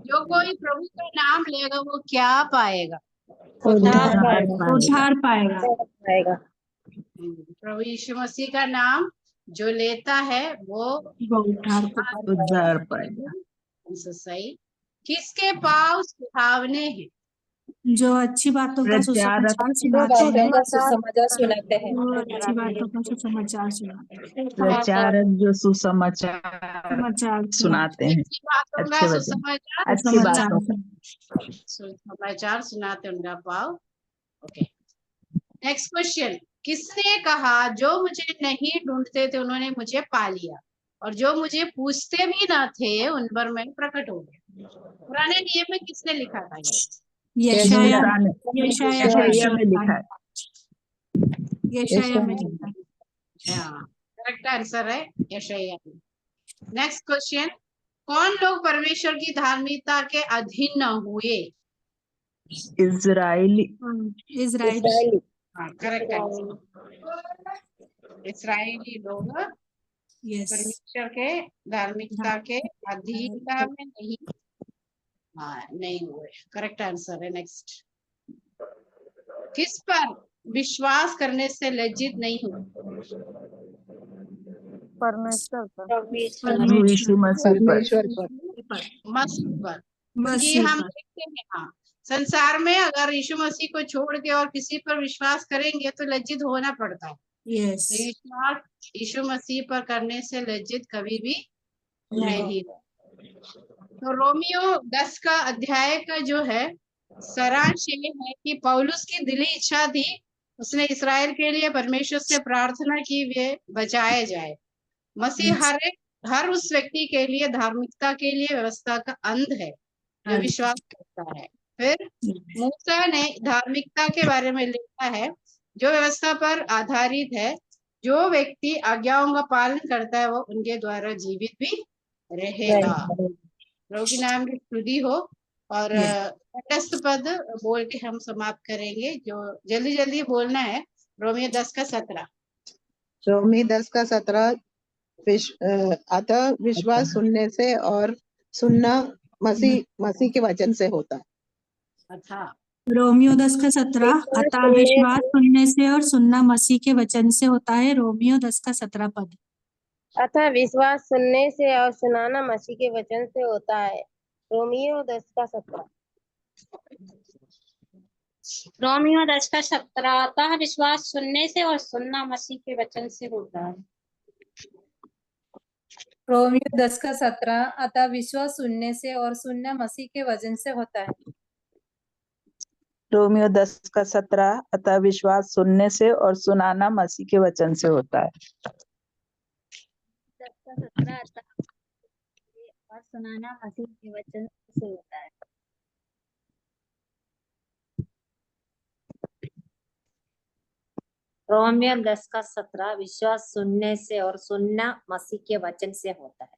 जो कोई प्रभु का नाम लेगा वो क्या पाएगा? उद्धार पाएगा। प्रभु यीशु मसीह का नाम जो लेता है वो उद्धार पाएगा। सही। किसके पाँव सुहावने हैं? जो अच्छी बातों का प्रचारक सुसमाचार सुनाते हैं, सुसमाचार सुनाते हैं। जो अच्छी बातों का सुसमाचार सुनाते हैं, प्रचारक जो सुसमाचार समाचार सुनाते हैं, अच्छी बातों का अच्छे वचन, सुसमाचार अच्छी समाचार बातों सुसमाचार सुनाते उनका पाँव। Okay, next question. किसने कहा जो मुझे नहीं ढूंढते थे उन्होंने मुझे पा लिया, और जो मुझे पूछते भी ना थे उन पर मैं प्रकट हो गया? पुराने नियम में किसने लिखा था ये? यशाया यशायाह में लिखा है। यशाया में लिखा है। हाँ, करेक्ट आंसर है यशायाह। Next question. कौन लोग परमेश्वर की धार्मिकता के अधीन न हुए? इजराइली। इजराइल। हाँ, करेक्ट आंसर। इस्राएली लोग यस, परमेश्वर के धार्मिकता के अधीनता में नहीं, हाँ, नहीं हुए। करेक्ट आंसर है। नेक्स्ट। किस पर विश्वास करने से लज्जित नहीं हुए? परमेश्वर पर। प्रभु यीशु मसीह पर। मसीह पर। क्योंकि हम देखते हैं, हाँ, संसार में अगर यीशु मसीह को छोड़ के और किसी पर विश्वास करेंगे तो लज्जित होना पड़ता है। यस, तो विश्वास यीशु मसीह पर करने से लज्जित कभी भी नहीं। तो रोमियो 10 का अध्याय का जो है सारांश ये है कि पौलुस की दिली इच्छा थी, उसने इस्राएल के लिए परमेश्वर से प्रार्थना की वे बचाए जाए। मसीह हर उस व्यक्ति के लिए धार्मिकता के लिए व्यवस्था का अंत है जो विश्वास करता है। फिर मूसा ने धार्मिकता के बारे में लिखा है जो व्यवस्था पर आधारित है, जो व्यक्ति आज्ञाओं का पालन करता है वो उनके द्वारा जीवित भी रहेगा। प्रभु के नाम की स्तुति हो। और तटस्थ पद बोल के हम समाप्त करेंगे, जो जल्दी जल्दी बोलना है। रोमियो 10 का 17। रोमी 10 का 17। अतः विश्वास सुनने से और सुनना मसीह के वचन से होता है। अच्छा, रोमियो 10 का 17। अतः विश्वास सुनने से और सुनना मसीह के वचन से होता है। रोमियो 10 का 17 पद। अतः विश्वास सुनने से और सुनाना मसीह के वचन से होता है। रोमियो 10 का 17। रोमियो 10 का 17। अतः विश्वास सुनने से और सुनना मसीह के वचन से होता है। रोमियो 10 का 17। अतः विश्वास सुनने से और सुनना मसीह के वचन से होता है। रोमियो 10 का 17। अतः विश्वास सुनने से और सुनाना मसीह के वचन से होता है। 10 का 17। अतः और सुनाना मसीह के वचन से होता है। रोमियो 10 का 17। विश्वास सुनने से और सुनना मसीह के वचन से होता है।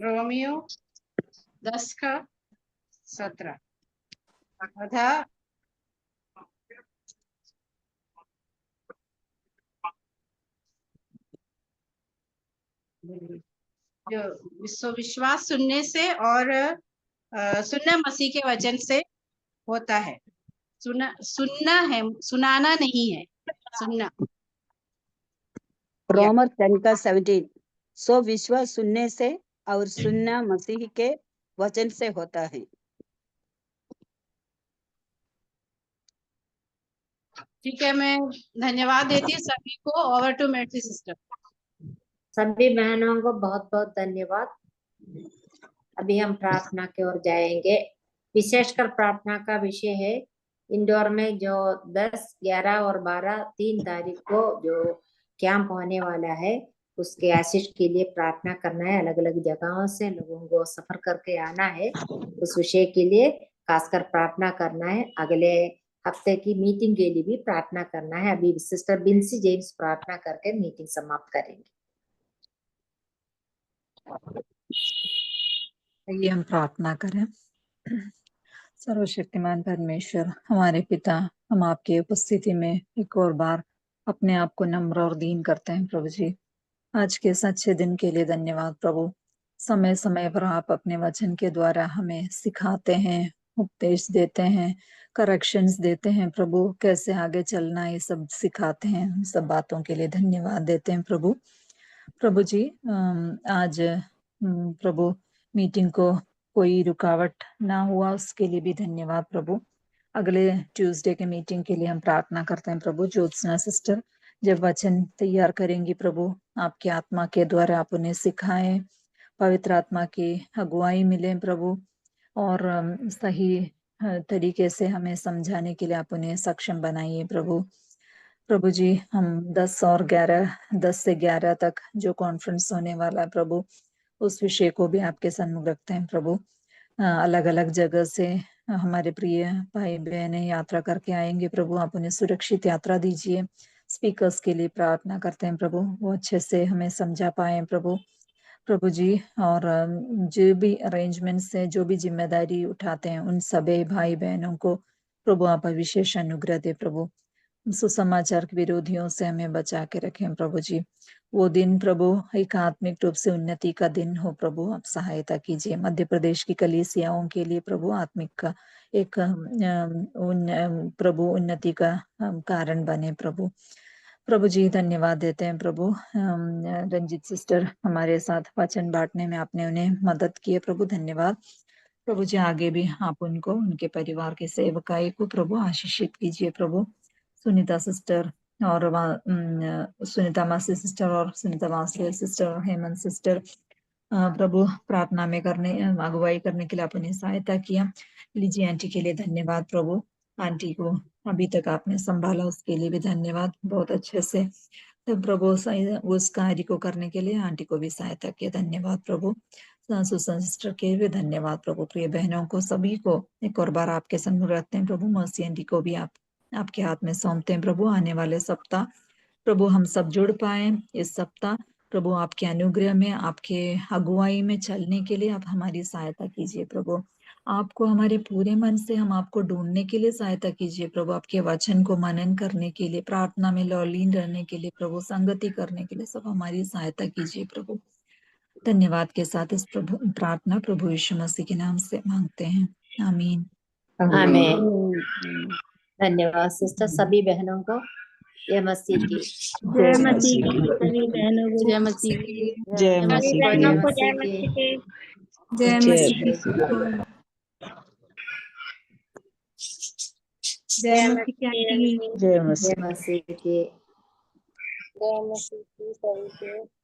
रोमियो 10 का 17। अतः जो विश्वास सुनने से और सुनना मसीह के वचन से होता है। सुनना है, सुनाना नहीं है, सुनना। रोमर 10 का 17। सो विश्वास सुनने से और सुनना मसीह के वचन से होता है। ठीक है, मैं धन्यवाद देती हूँ सभी को। ओवर टू मेरी सिस्टर। सभी बहनों को बहुत बहुत धन्यवाद। अभी हम प्रार्थना की ओर जाएंगे। विशेषकर प्रार्थना का विषय है इंदौर में जो 10, 11 और 12 3 तारीख को जो कैंप होने वाला है उसके आशीष के लिए प्रार्थना करना है। अलग अलग जगहों से लोगों को सफर करके आना है। उस विषय के लिए खासकर प्रार्थना करना है। अगले हफ्ते की मीटिंग के लिए भी प्रार्थना करना है। अभी सिस्टर बिन्सी जेम्स प्रार्थना करके मीटिंग समाप्त करेंगे। आइए हम प्रार्थना करें। सर्वशक्तिमान परमेश्वर हमारे पिता, हम आपकी उपस्थिति में एक और बार अपने आप को नम्र और दीन करते हैं। प्रभु जी, आज के इस अच्छे दिन के लिए धन्यवाद प्रभु। समय समय पर आप अपने वचन के द्वारा हमें सिखाते हैं, उपदेश देते हैं, करेक्शंस देते हैं प्रभु, कैसे आगे चलना ये सब सिखाते हैं। सब बातों के लिए धन्यवाद देते हैं प्रभु। प्रभु जी, आज प्रभु मीटिंग को कोई रुकावट ना हुआ उसके लिए भी धन्यवाद प्रभु। अगले ट्यूसडे के मीटिंग के लिए हम प्रार्थना करते हैं प्रभु। ज्योत्सना सिस्टर जब वचन तैयार करेंगी प्रभु, आपकी आत्मा के द्वारा आप उन्हें सिखाएं, पवित्र आत्मा की अगुवाई मिले प्रभु, और सही तरीके से हमें समझाने के लिए आप उन्हें सक्षम बनाइए प्रभु। प्रभु जी, हम 10 से 11 तक जो कॉन्फ्रेंस होने वाला है प्रभु, उस विषय को भी आपके सम्मुख रखते हैं प्रभु। अलग अलग जगह से हमारे प्रिय भाई बहनें यात्रा करके आएंगे प्रभु, आप उन्हें सुरक्षित यात्रा दीजिए। स्पीकर्स के लिए प्रार्थना करते हैं प्रभु, वो अच्छे से हमें समझा पाए प्रभु जी। और जो भी अरेंजमेंट्स है, जो भी जिम्मेदारी उठाते हैं, उन सभी भाई बहनों को प्रभु आप विशेष अनुग्रह दे प्रभु। सुसमाचार के विरोधियों से हमें बचा के रखें प्रभु जी। वो दिन प्रभु एक आत्मिक रूप से उन्नति का दिन हो प्रभु, आप सहायता कीजिए। मध्य प्रदेश की कलीसियाओं के लिए प्रभु आत्मिक का एक प्रभु उन्नति का कारण बने प्रभु। प्रभु जी धन्यवाद देते हैं प्रभु। रंजित सिस्टर हमारे साथ वचन बांटने में आपने उन्हें मदद की है प्रभु, धन्यवाद प्रभु जी। आगे भी आप उनको, उनके परिवार के सेवकाई को प्रभु आशीषित कीजिए प्रभु। सुनीता सिस्टर और सुनीता मासी सिस्टर और सुनीता मासी सिस्टर और हेमंत सिस्टर प्रभु प्रार्थना में अगुवाई करने के लिए आप उन्हें सहायता किया। लीजिए आंटी के लिए धन्यवाद प्रभु, आंटी को अभी तक आपने संभाला उसके लिए भी धन्यवाद, बहुत अच्छे से। तो प्रभु उस कार्य को करने के लिए आंटी को भी सहायता किया, धन्यवाद प्रभु। सुसन सिस्टर के भी धन्यवाद प्रभु। प्रिय बहनों को सभी को एक और बार आपके सम्मुख रखते हैं प्रभु। मर्सी आंटी को भी आपके हाथ में सौंपते हैं प्रभु। आने वाले सप्ताह प्रभु हम सब जुड़ पाए इस सप्ताह प्रभु, आपके अनुग्रह में, आपके अगुवाई में चलने के लिए आप हमारी सहायता कीजिए प्रभु। आपको हमारे पूरे मन से हम आपको ढूंढने के लिए सहायता कीजिए प्रभु। आपके वचन को मनन करने के लिए, प्रार्थना में लौलीन रहने के लिए प्रभु, संगति करने के लिए सब हमारी सहायता कीजिए प्रभु। धन्यवाद के साथ इस प्रार्थना प्रभु यीशु मसीह के नाम से मांगते हैं, आमीन। आमीन। धन्यवाद सिस्टर। सभी बहनों को जय मसीह की। जय मसीह की सभी बहनों को, जय मसीह की, जय सभी मसीह बहनों की। को जय मसीह की। जय जय मसीह की। जय मसीह की आंटी। जय मसीह जय मसीह की। जय मसीह की सभी को।